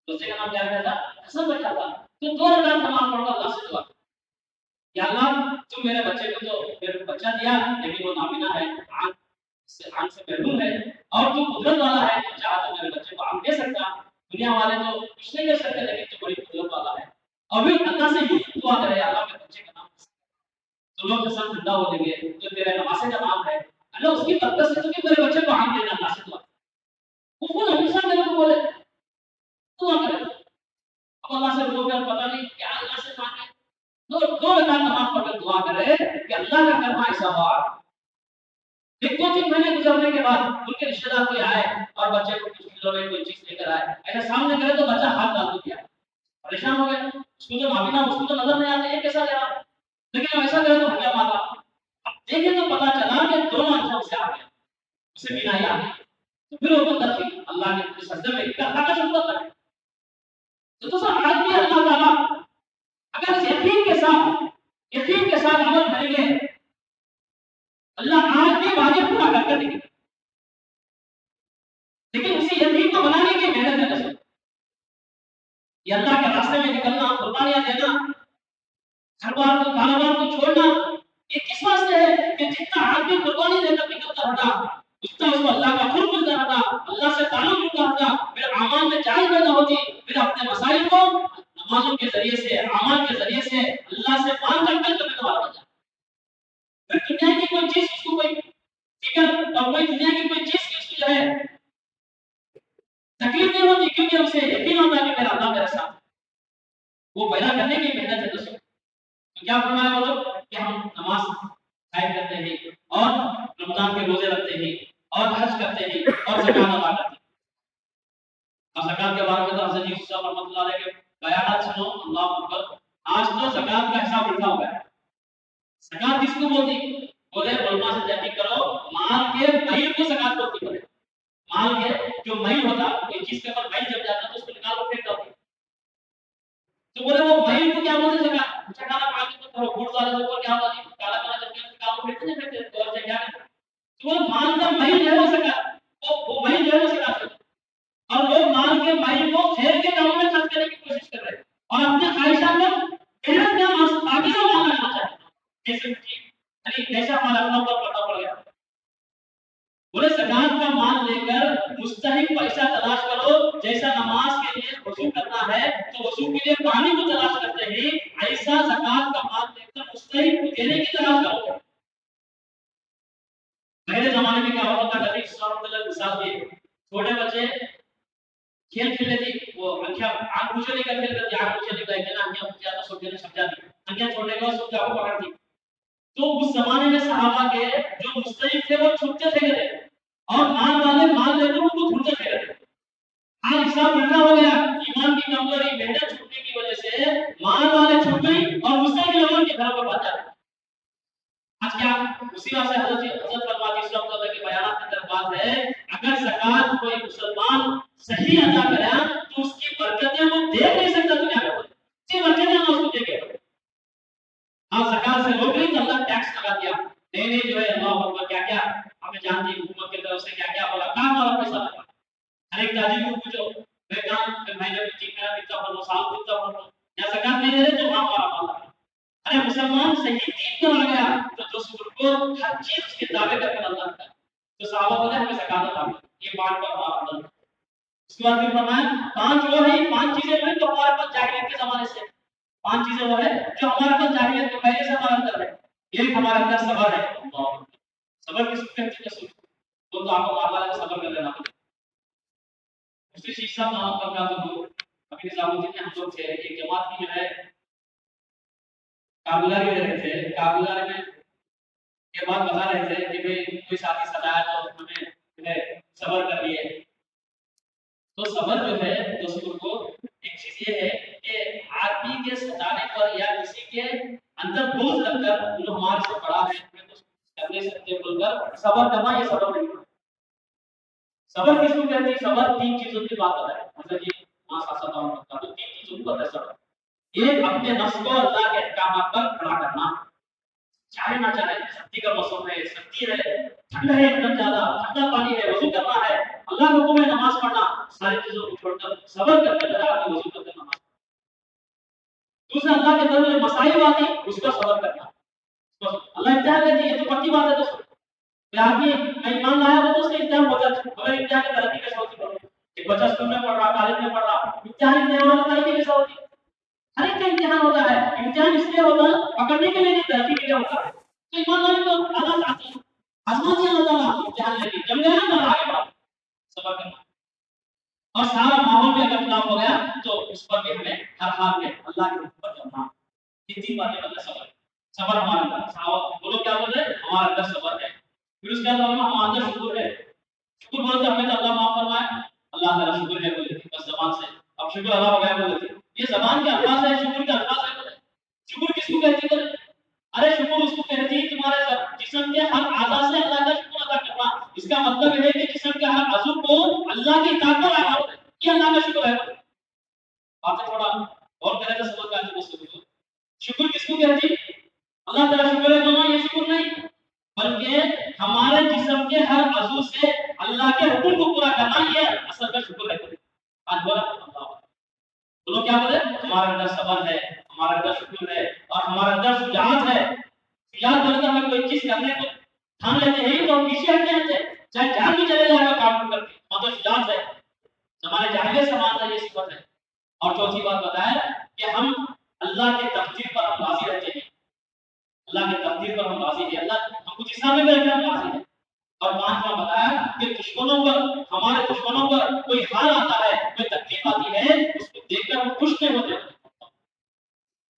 بچے کا نام کیا تھا؟ حسن رکھا تھا. تو 2 رکعت نماز پڑھو، اللہ سے دعا کہ اللہ تم میرے بچے کو تو میرے بچہ دیا لیکن وہ نابینا ہے، آنکھ سے محروم ہے، اور تو قدرت والا ہے، تو چاہا تو میرے بچے کو آنکھ دے سکتا. دنیا والے تو کچھ نہیں کر سکتے لیکن تو بڑی قدرت والا ہے. اور بھی اللہ سے یہ دعا کرے اللہ میرے بچے کا نام تو لوگ سب ٹھنڈا ہو جائیں گے. جو تیرے نواسے کا نام ہے اللہ اس کی برکت سے تو میرے بچے کو آنکھ دینا اللہ سے دعا. وہ خود ہمیشہ میرے کو بولے دعا کرے. اب اللہ سے رو کر پتہ نہیں کیا اللہ سے مانگے. 2 رکعت نماز پڑھ کر دعا کرے کہ اللہ کا کرنا ایسا ہوا ایک دو تین مہینے گزرنے کے بعد ان کے رشتے دار کوئی آئے اور بچے کو کچھ کھلونے کوئی چیز لے کر آئے، ایسا سامنے کرے تو بچہ ہاتھ ڈال دیا، پریشان ہو گئے، اس کو تو معاملہ اس کو تو نظر نہیں آتا یہ کیسا لے رہا، لیکن ایسا کرے تو کیا مانا، دیکھیں تو پتا چلا کہ دونوں آنکھوں سے آ گئے، اسے بنا ہی آ گئی، تو پھر وہ بندہ تھی اللہ نے اس سجدے میں اللہ کا شکر ادا کرے، تو سر آج بھی اللہ تعالیٰ اگر یقین کے ساتھ عمل کریں گے اللہ آج بھی وعدے پورا کر کے دیں گے، لیکن اسی یقین کو بنانے کی محنت ہے نصیب، یہ اللہ کے راستے میں نکلنا، قربانیاں دینا، گھر بار کو کاروبار کو چھوڑنا، یہ کس واسطے ہے کہ جتنا آدمی قربانی دے کر نکلتا رہتا اتنا اس کو اللہ کا قرب ملتا رہتا، اللہ سے تعلق ملتا رہتا، پھر اعمال میں چاہیے پیدا ہوتی، پھر اپنے مسائل کو نمازوں کے ذریعے سے، اعمال کے ذریعے سے اللہ سے مانگ کر کے کبھی ہو جاتا، پھر دنیا کی کوئی چیز اس کو کوئی فکر اور کوئی دنیا کی کوئی چیز کی اس کو جو ہے تکلیف نہیں ہوتی، کیونکہ اسے یقین ہوتا ہے کہ میرا اللہ میرے ساتھ، وہ پیدا کرنے کی محنت ہے دوستوں، تو کیا فرمایا وہ لوگ کہ ہم نماز قائم کرتے ہیں اور رمضان کے روزے رکھتے ہیں اور حج کرتے ہیں اور زکات ادا کرتے ہیں، اور زکات کے بارے میں تو حضرت یوسف صاحب رحمۃ اللہ علیہ کے بیانات سنو، اللہ اکبر، آج تو زکات کا حساب الٹا ہو گیا ہے، زکات کس کو بولتی، بولے علماء سے تحقیق کرو، مال کے مہر کو زکات بولتی ہے، مال کے جو مہر ہوتا کوئی چیز کے اوپر مہر جب جاتا تو اس کو نکال کر پھینک دو، تو بولے وہ مہر کو کیا بولتے ہیں زکات، اچھا کھانا کھا کے تو گھوڑ والے کے اوپر کیا ہوتا ہے کالا کالا جب کے نکال کر پھینکتے ہیں تو کیا ہے، تو وہ مال کا مہر جو ہے زکات، وہ مہر جو ہے زکات، اور لوگ مال کے مہر کو خیر کے کاموں میں خرچ کرنے کی کوشش کر رہے ہیں اور اپنے خواہشات کو محنت کا آگے مال کرنا چاہتے ہیں، جیسا ہمارا اللہ پر پڑا پڑ گیا، بولے زکات کا مال لے کر مستحق پیسہ تلاش کرو، جیسا نماز کے لیے وضو کرنا ہے تو وضو کے لیے پانی کو تلاش کرتے ہیں، ایسا زکات کا مال لے کر مستحق کو دینے کی تلاش کرو۔ پہلے زمانے میں کیا ہوتا تھا، نبی صلی اللہ علیہ وسلم مثال دیے، چھوٹے بچے کھیل کھیلتے تھے، وہ آنکھ پوچھے لے کر کھیلتے تھے، آنکھ پوچھے لے کر کہنا آنکھیں پوچھا تو سب جنے سمجھا دی، آنکھیں چھوڑنے کا سب جاؤ پکڑ دی، تو اس زمانے میں صحابہ کے جو مستحق تھے وہ چھپتے تھے اور مال والے مال لے کر ان کو ڈھونڈتے تھے، آج حساب الٹا ہو گیا، ایمان کی کمزوری محنت چھوٹنے کی وجہ سے مال والے چھپ گئی اور مستحق لوگوں کے گھروں پر بچ جاتے، آج کیا اسی وجہ سے حضرت فرماتے ہیں صلی اللہ کے بیانات کے اندر بات ہے، اگر زکات کوئی مسلمان صحیح ادا کرے تو اس کی برکتیں وہ دیکھ نہیں سکتا دنیا میں، اس کی برکتیں نہ اس کو دیکھے، ہاں زکات سے روک لی تو اللہ ٹیکس لگا دیا، نہیں جو ہے اللہ اکبر کیا کیا ہمیں جانتی حکومت کی طرف سے کیا کیا بولا، کہاں ہمارا پیسہ لگا، ہر ایک تاجر کو پوچھو میں کام مہینے میں ٹھیک میرا کتنا بنو سال کتنا بنو یا زکات نہیں دے رہے تو وہاں ہمارا مال ہے، ارے مسلمان صحیح دین پر آ گیا تو رسول کو ہر چیز اس کے دعوے کر کے اللہ کرتا ہے، تو صحابہ بولے ہمیں زکات ادا کرو، یہ بات کا ہمارا ہے، اس کے بعد پھر فرمایا پانچ وہ ہے، پانچ چیزیں ہیں تو ہمارے پاس جاہلیت کے زمانے سے، پانچ چیزیں وہ ہے جو ہمارے پاس جاہلیت کے پہلے سے ہمارے اندر ہے، ایک ہمارے اندر صبر ہے، صبر کس کو کہتے ہیں، وہ تو آپ کو اللہ کا صبر کر لینا پڑے، اسی چیز سے نام پر کا تو ابھی نظام الدین میں ہم لوگ تھے، ایک جماعت کی جو ہے کابلہ میں رہے تھے، کابلہ میں یہ بات بتا رہے تھے کہ بھئی کوئی ساتھی ستایا تو ہمیں جو ہے صبر کر لیے، تو صبر جو ہے دوستوں کو ایک چیز یہ ہے کہ آدمی کے ستانے پر یا کسی کے اندر بوجھ لگ کر جو ہمارے سے بڑا ہے ہمیں تو کر نہیں سکتے بول کر صبر کرنا، یہ صبر نہیں ہے، صبر کس کو کہتے ہیں، صبر تین چیزوں کی بات بتائے حضرت جی ماں ساسا داؤں کا تو تین چیزوں کو بتائے صبر، ایک اپنے نفس کو اللہ کے احکامات پر کھڑا کرنا، چاہے نہ چاہے، سختی کا موسم ہے، سختی ہے، ٹھنڈا ہے، ایک دم زیادہ ٹھنڈا پانی ہے، وضو کرنا ہے، اللہ کے حکم ہے نماز پڑھنا، ساری چیزوں کو چھوڑ کر صبر کر کے لگا کے وضو کرتے نماز، دوسرا اللہ کے در میں مسائل آتی اس پر صبر کرنا، اللہ امتحان لیتی ہے تو پکی بات ہے دوستوں، کہ آدمی ایمان لایا ہو تو اس کا امتحان ہوتا ہے، مگر امتحان کی ترقی کیسے ہوتی ہے، ایک بچہ اسکول میں پڑھ رہا، کالج میں پڑھ رہا، امتحان والا ترقی کیسے ہوتی ہے، ہر ایک کا امتحان ہوتا ہے، امتحان اس لیے ہوتا ہے پکڑنے کے لیے نہیں، ترقی کے لیے ہوتا ہے، تو ایمانداری کو اللہ چاہتے ہیں، آسمان سے اللہ تعالیٰ امتحان لے کے جم گیا نا آگے بڑھا صبر کرنا، اور سارا ماحول بھی اگر خلاف ہو گیا تو اس پر بھی ہمیں ہر حال میں اللہ کے حکم پر چلنا، یہ تین باتیں مطلب صبر، صبر ہمارا اندر، صحابہ وہ لوگ کیا بول رہے ہیں ہمارا اندر صبر ہے، پھر اس کے بعد ہم اندر شکر ہے، شکر بولتے ہمیں تو اللہ معاف فرمائے، اللہ تعالیٰ شکر ہے بولے بس زبان سے، اب شکر اللہ ہو گیا بولے، یہ زبان کے الفاظ ہے، شکر کے الفاظ ہے بولے، شکر کس کو کہتے ہیں؟ ارے شکر اس کو کہتے ہیں تمہارے جسم کے ہر اعضاء سے اللہ کا شکر ادا کرنا، اس کا مطلب ہے کہ جسم کے ہر عضو کو اللہ کی اطاعت پر لانا ہوتا ہے، یہ اللہ کا شکر ہے۔ باتیں تھوڑا اور کرے تو سمجھ میں آتی ہے۔ شکر کس کو کہتے ہیں؟ اللہ تعالیٰ شکر ہے تو یہ شکر نہیں، بلکہ ہمارے جسم کے ہر عضو سے اللہ کے حکم کو پورا کرنا یہ اصل کا شکر ہے۔ آج بولا اللہ بولو کیا بولے؟ ہمارا اندر صبر ہے، ہمارا اندر شکر ہے، اور ہمارا اندر شجاعت ہے۔ شجاعت بولتے ہمیں کوئی چیز کرنے کو ٹھان لیتے ہیں تو ہم پیچھے ہٹتے ہیں، چاہے جان بھی چلے جائے گا کام کرتے ہیں، مطلب شجاعت ہے، ہمارے جاہلیت سماج ہے، یہ صفت ہے۔ اور چوتھی بات بتایا کہ ہم اللہ کے تقدیر پر ہم راضی رہتے ہیں، اللہ کے تقدیر پر ہم راضی ہیں، اللہ ہم کو جس میں کرے ہم راضی ہیں۔ اور پانچواں بتایا کہ دشمنوں پر، ہمارے دشمنوں پر کوئی حال آتا ہے، کوئی تکلیف آتی ہے، اس کو دیکھ کر ہم خوش نہیں ہوتے،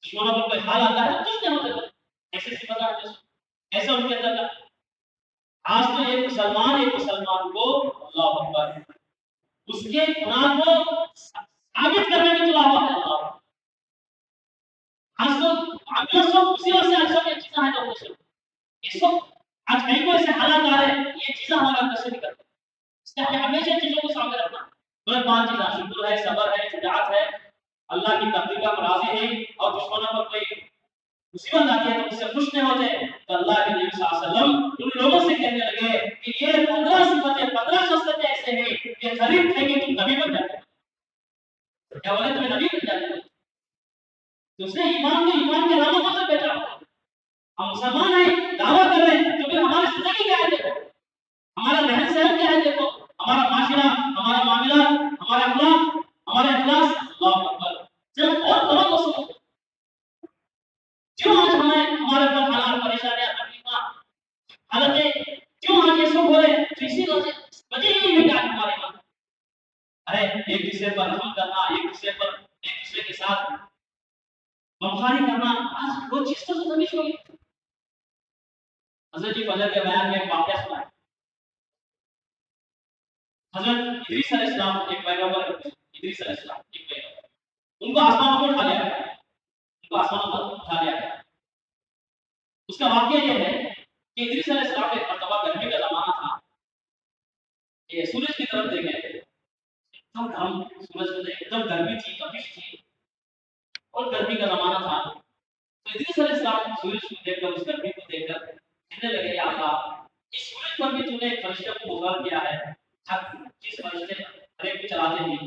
دشمنوں پر کوئی حال آتا ہے خوش نہیں ہوتے، ایسے صفت ہے، ایسا ان کے اندر کا۔ آج تو ایک مسلمان کو اللہ اکبر اس کے گناہ کو ثابت کرنے میں تلا ہوا ہے اللہ، آج تو اگلا سب اسی وجہ سے ایسا کی چیزیں ہیں تو اس وقت آج کہیں کو ایسے حالات آ رہے ہیں، یہ چیزیں ہمارا اندر سے نکلتی ہیں، اس لیے ہمیشہ چیزوں کو سامنے رکھنا۔ تو پانچ چیزیں شکر ہے، صبر ہے، شجاعت ہے، اللہ کی تقدیر پر راضی ہے، اور دشمنوں پر کوئی مصیبت آتی ہے تو اس سے خوش نہیں ہوتے۔ تو اللہ کے نبی صلی اللہ علیہ وسلم ان لوگوں سے کہنے لگے کہ یہ 15 صفتیں، 15 خصلتیں ایسے ہیں کہ خرید لیں گے تم نبی بن جاتے ہیں۔ کیا بولے تمہیں نبی بن جاتے ہیں؟ تو اس نے ایمان کے ناموں سے بیچا، ہم مسلمان ہیں، دعویٰ کر رہے ہیں، کیونکہ ہماری زندگی کیا ہے دیکھو، ہمارا رہن سہن کیا ہے دیکھو، ہمارا معاشرہ، ہمارا معاملات، ہمارا اخلاق، ہمارے اخلاص، اللہ اکبر، جب اور کرو تو سنو کیوں آج ہمیں ہمارے پر حالات، پریشانیاں، تکلیفیں، حالتیں کیوں آج یہ سب ہو رہے ہیں؟ تو اسی وجہ یہی ہے کہ آج ہمارے پاس ارے ایک دوسرے پر رحم کرنا، ایک دوسرے کے ساتھ غمخواری کرنا، آج وہ چیز تو ختم ہو گئی۔ حضرت فجر کے بیان میں ایک واقعہ سنا ہے، حضرت ادریس علیہ السلام ایک پیغمبر، ادریس علیہ السلام ایک پیغمبر، ان کو آسمان پر اٹھا لیا گیا، ان کو آسمان پر اٹھا لیا گیا۔ اس کا واقعہ یہ ہے کہ ادریس علیہ السلام ایک مرتبہ گرمی کا زمانہ تھا، یہ سورج کی طرف دیکھ رہے تھے، ایک دم گرم سورج میں ایک دم گرمی تھی، تپش تھی، اور گرمی کا زمانہ تھا۔ تو ادریس علیہ السلام سورج کو دیکھ کر، اس گرمی کو دیکھ کر کہنے لگے یا اللہ، اس سورج پر بھی تو نے ایک فرشتے کو مقرر کیا ہے، جس فرشتے ہر ایک کو چلاتے ہیں،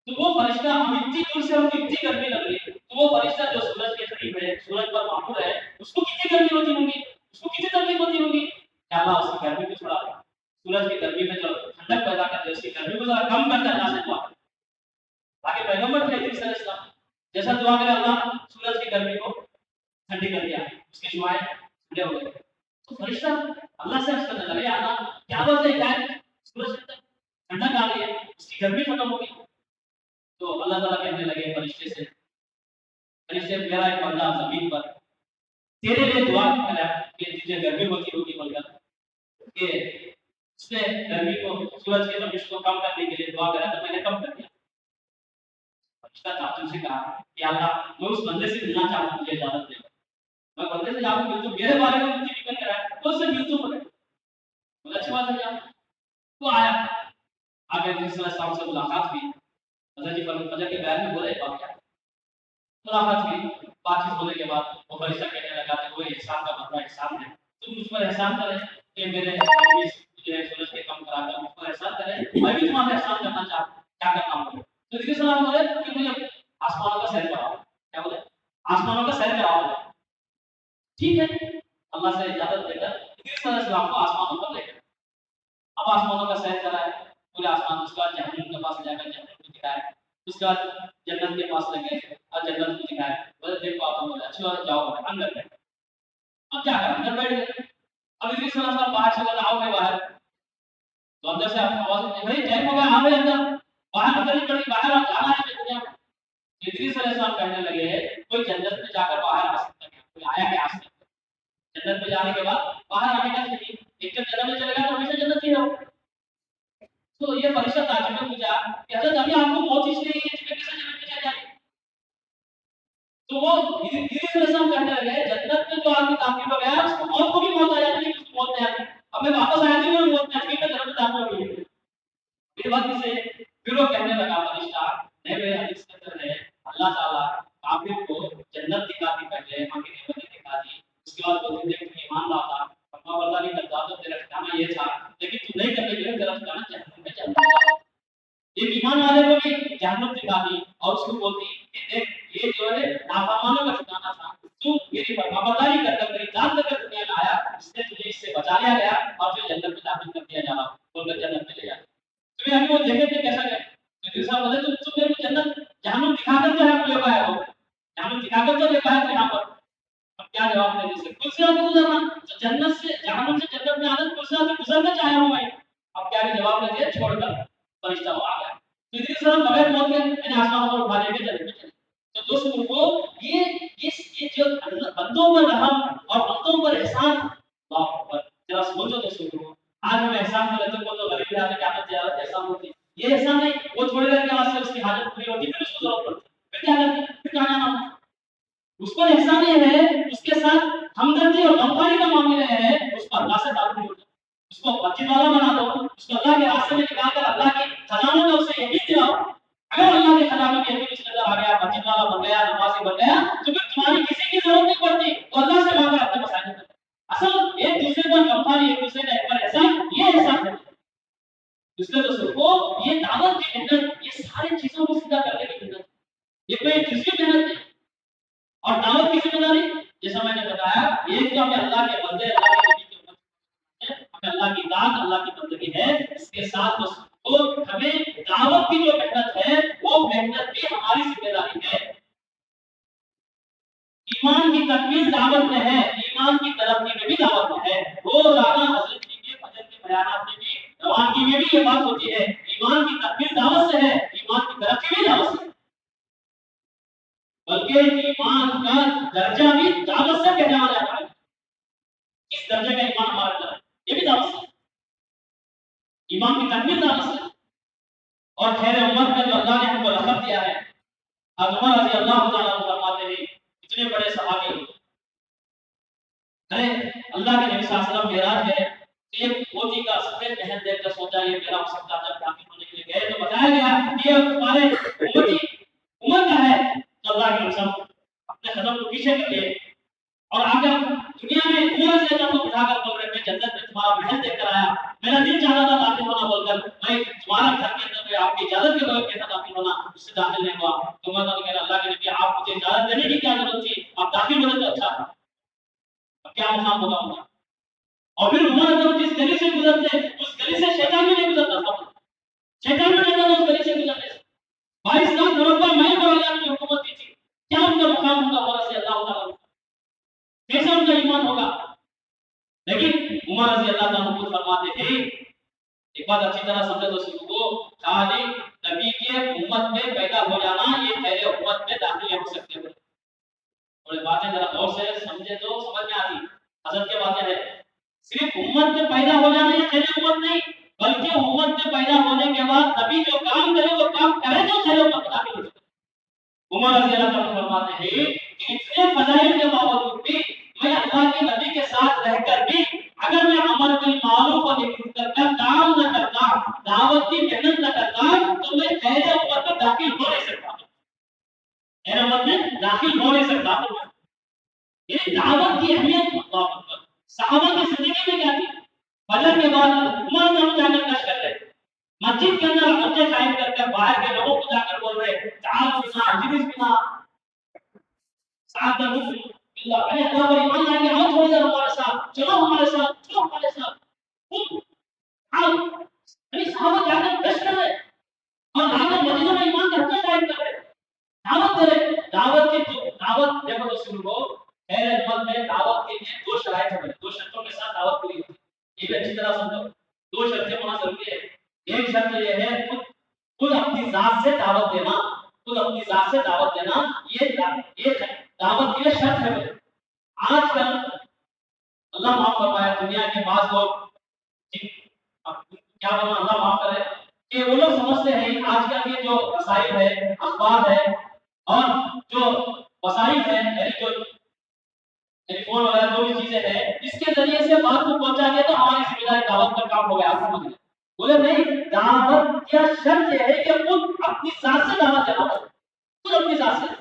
تو وہ فرشتہ ہم اتنی دور سے، ہم کو اتنی گرمی لگ رہی ہے، تو وہ فرشتہ جو سورج کے قریب ہے، سورج پر معمور ہے، اس کو کتنی گرمی ہوتی ہوگی، اس کو کتنی تکلیف ہوتی ہوگی کہ اللہ اس کی گرمی کو چھڑا دے، سورج کی گرمی میں جو ٹھنڈک پیدا کر دے، اس کی گرمی کو ذرا کم کر دے، اللہ سے دعا تاکہ پیغمبر تھے ادریس علیہ السلام، جیسا دعا کرے اللہ سورج کی گرمی کو ٹھنڈی کر دیا، اس کے شعاع ٹھنڈے ہو گئے۔ تو فرشتہ اللہ سے عرض کرنے لگا یا اللہ کیا بات ہے، کیا سورج کے اندر ٹھنڈک آ رہی ہے، اس کی گرمی ختم ہوگی۔ تو اللہ تعالیٰ کہنے لگے فرشتے سے، فرشتے میرا ایک بندہ زمین پر تیرے لیے دعا کرا کہ تجھے گرمی ہوتی ہوگی، بول کر کہ اس نے گرمی کو، سورج کے تپش کو کم کرنے کے لیے دعا کرا تو میں نے کم کر دیا۔ فرشتہ تعجب سے کہا کہ اللہ میں اس بندے سے ملنا چاہتا ہوں، مجھے اجازت دے، میں بندے سے جاؤں گا تو میرے بارے میں مجھے فکر کرا ہے تو اس سے ملتوں پڑے، بہت اچھی بات ہے جاؤ۔ وہ آیا، آگے نبی صلی اللہ علیہ وسلم سے ملاقات ہوئی، حضرت فجر کے بیان میں بولے واقعہ، ملاقات ہوئی، بات چیت ہونے کے بعد وہ فرشتہ کہنے لگا کہ وہ احسان کا بدلہ احسان ہے، تم مجھ پر احسان کرے کہ میرے جو ہے سورج کے کم کرا کر مجھ پر احسان کرے، میں بھی تمہارا احسان کرنا چاہتا ہوں، کیا کرنا ہوگا؟ تو نبی صلی اللہ علیہ وسلم بولے کہ مجھے آسمانوں کا سیر کراؤ، کیا بولے؟ آسمانوں کا سیر کراؤ۔ ٹھیک ہے، اللہ سے اجازت دے کر نبی صلی اللہ علیہ وسلم کو آسمانوں پر لے گئے، اب آسمانوں کا سیر کرائے، پورے آسمان، اس کے بعد جہنم کے پاس جا کر جہنم کو دکھائے، اس کے بعد جنت کے پاس لے گئے اور جنت کو دکھائے، بولے دیکھو آپ بولے اچھی بات، جاؤ اندر بیٹھ۔ اب کیا کریں، اندر بیٹھ گئے، اب ادریس صلی اللہ علیہ وسلم باہر سے بولا آؤ بھائی باہر، تو اندر سے آواز دی بھائی ٹائم ہو گیا، آ بھائی اندر، باہر اندر نکل، باہر آپ جانا ہے دنیا میں۔ ادریس علیہ السلام کہنے لگے کوئی جنت میں جا کر باہر آ سکتا ہے، کوئی آیا ہے آ سکتا ہے، جنت میں جانے کے بعد باہر آنے کا نہیں، ایک جب جنت میں چلے گا تو ہمیشہ جنت ہی رہو. تو یہ فرشتہ تاجر نے پوچھا کہ حضرت ابھی آپ کو موت اس لیے ہے کہ کیسے جنت میں چلے جائیں. تو وہ دھیرے دھیرے سب کہنے لگے جنت میں جو آدمی داخل ہو گیا اس کو موت کو بھی موت آ جاتی ہے اس کو موت نہیں آتی. اب میں واپس آیا تھی میں موت نہیں آتی میں جنت میں داخل ہو گئی. یہ بات سے پھر وہ کہنے لگا فرشتہ نہیں میرے حدیث کے اندر ہے اللہ تعالیٰ کافر کو جنت دکھا دی پہلے وہاں کی نعمتیں دکھا دی اس کے بعد وہ زندگی میں ایمان لاتا فرما برداری کرتا تو تیرا ٹھکانا یہ تھا لیکن تو نہیں کرنے کے لیے تیرا ٹھکانا جہنم میں چلتا. ایک ایمان والے کو بھی جہنم دکھا دی اور اس کو بولتی کہ دیکھ یہ جو ہے نافرمانوں کا ٹھکانا تھا تو میری فرمانبرداری کر کر میری اطاعت کر کر دنیا میں آیا اس نے تجھے اس سے بچا لیا گیا اور پھر جنت میں داخل کر دیا جا رہا بول کر جنت میں لے جایا. تو ابھی وہ دیکھے تھے کیسا گئے تو صاحب بولے تو میرے کو جنت جہنم دکھا کر جو ہے لے پایا ہو جہنم دکھا کر تو لے پایا تھا یہاں پر. اب کیا جواب دیں جسے کل سے گزرنا جنت سے جہنم سے جنت میں آنا کل سے گزرنا چاہے ہوں بھائی. اب کیا جواب دیں چھوڑ کر فرشتہ وہ آ گیا. تو اسی طرح بغیر موت کے میں آسمان پر اٹھا لے کے جنت میں چلے. تو دوستوں کو یہ جو بندوں پر رحم اور بندوں پر احسان اللہ اکبر ذرا سوچو دوستوں کو آج ہم احسان کرتے ہیں تو غریب آدمی کیا کرتے ہیں احسان ہوتی ہے یہ احسان نہیں وہ تھوڑی دیر کے واسطے اس کی حاجت پوری ہوتی ہے پھر اس کو ضرورت پڑتی ہے پھر کیا کرتے ہیں پھر کہاں جانا اس پر احسان یہ ہے اس کے ساتھ ہمدردی اور غمخواری کا معاملہ ہے اس کو اللہ سے تعلق جوڑ دو اس کو مسجد والا بنا دو اس کو اللہ کے راستے میں نکال کر اللہ کے خزانوں میں اسے یقین دلاؤ. اگر اللہ کے خزانوں میں یقین اس کے اندر آ گیا مسجد والا بن گیا نمازی بن گیا تو پھر تمہاری کسی کی ضرورت نہیں پڑتی تو اللہ سے مانگا اپنے مسائل میں اصل ایک دوسرے پر غمخواری ایک دوسرے کا پر احسان یہ احسان ہے. دوسرے دوستوں کو یہ دعوت کی محنت یہ ساری چیزوں کو سیدھا کرنے کی محنت یہ کوئی دوسری محنت نہیں. اور دعوت کی ذمہ داری جیسا میں نے بتایا ایک تو ہمیں اللہ کے بندے اللہ کے نبی کی امت ہمیں اللہ کی اطاعت اللہ کی بندگی ہے اس کے ساتھ ہمیں دعوت کی جو محنت ہے وہ محنت بھی ہماری ذمہ داری ہے. ایمان کی تکمیل دعوت میں ہے ایمان کی ترقی میں بھی دعوت میں ہے. روزانہ حضرت جی کے فجر کے بیانات میں بھی روانگی میں بھی یہ بات ہوتی ہے ایمان کی تکمیل دعوت سے ہے ایمان کی ترقی بھی دعوت سے ہے بلکہ ایمان کا درجہ بھی دعوت سے کہنے والا ہے. کس درجے کا ایمان ہمارا ہے یہ بھی دعوت سے ایمان کی تکمیل دعوت سے. اور خیر امت کا جو اللہ نے ہم کو لقب دیا ہے عمر رضی اللہ تعالیٰ عنہ فرماتے ہیں اتنے بڑے صحابی ارے اللہ کے نبی صلی اللہ علیہ وسلم معراج ہے ایک موتی کا سفید پہن دیکھ کر سوچا یہ میرا مقصد تھا جب داخل ہونے کے لیے گئے تو بتایا گیا یہ ہمارے امتی عمر کا ہے تو اللہ کے نبی اپنے قدم کو پیچھے کر لیے اور آگے دنیا میں عمر سے جب اٹھا کر بول رہے میں جنت میں تمہارا محل دیکھ کر آیا میرا دل چاہتا تھا داخل ہونا بول کر میں تمہارا گھر کے اندر آپ کی اجازت کے بغیر کیسا داخل ہونا اس سے داخل نہیں ہوا تو میں نے کہا اللہ کے نبی آپ مجھے اجازت دینے کی کیا ضرورت تھی آپ داخل ہونے تو اچھا تھا اب کیا مقام ہوگا ان کا. اور پھر عمر جب جس گلی سے گزرتے اس گلی سے شیطان بھی نہیں گزرتا تھا شیطان بھی نہیں اس گلی سے گزرتے 22 لاکھ مربع میل والا کی حکومت کی تھی کیا ان کا مقام ہوگا عمر رضی اللہ تعالیٰ کیسا ان کا ایمان ہوگا. لیکن عمر رضی اللہ تعالیٰ خود فرماتے تھے ایک بات اچھی طرح سمجھے دوستوں کو خالی نبی کے امت میں پیدا ہو جانا یہ پہلے امت میں داخل ہو سکتے ہیں. تھوڑے باتیں ذرا غور سے سمجھے تو سمجھ میں آتی حضرت کے باتیں ہے صرف امت میں پیدا ہو جانا یہ پہلے امت نہیں بلکہ امت میں پیدا ہونے کے بعد نبی جو کام کرے وہ کام کرے تو پہلے امت میں داخل ہو سکتے. عمر رضی اللہ عنہ فرماتے ہیں کہ اتنے فضائل کے باوجود بھی میں اللہ کے نبی کے ساتھ رہ کر بھی اگر میں امر بالمعروف و نہی عن المنکر کا کام نہ کرتا دعوت کی محنت نہ کرتا تو میں خیر امت میں داخل ہو نہیں سکتا خیر امت میں داخل ہو نہیں سکتا. یہ دعوت کی اہمیت اللہ اکبر صحابہ کی زندگی میں کیا تھی. فجر کے بعد عمر میں جا کر کش کرتے مسجد کے اندر بچے قائم کر کر باہر کے لوگوں کو جا کر بول رہے تعال بنا اجلس بنا ساتھ میں اللہ ارے اللہ پر ایمان لائیں گے آؤ تھوڑی دیر ہمارے ساتھ چلو ہمارے ساتھ آؤ. ابھی صحابہ جا کر کش کر رہے اور آ کر مسجدوں میں ایمان کا حق قائم کر رہے دعوت دے رہے. دعوت کی دعوت دیکھو دوستوں کو خیر امت میں دعوت کے لیے دو شرائط ہیں دو شرطوں کے ساتھ دعوت پوری ہوتی ہے. یہ اچھی طرح سمجھو دو شرطیں ہونا ضروری ہے. ایک شرط یہ ہے خود اپنی ذات سے دعوت دینا خود اپنی ذات سے دعوت دینا یہ دعوت کی شرط ہے. آج کل اللہ معاف فرمائے دنیا کے بعض لوگ جی کیا بولنا، اللہ معاف کرے کہ وہ لوگ سمجھتے ہیں آج کل کے جو وسائل ہے، اخبار ہے اور جو وسائل ہے، یعنی جو ٹیلی فون وغیرہ جو بھی چیزیں ہیں، اس کے ذریعے سے بات کو پہنچا دیا تو ہماری ذمہ داری دعوت کا کام ہو گیا، آپ سمجھ لیں۔ بولے نہیں، دعوت کا شرط یہ ہے کہ خود اپنی ذات سے دعوت دینا ہو، خود اپنی ذات سے۔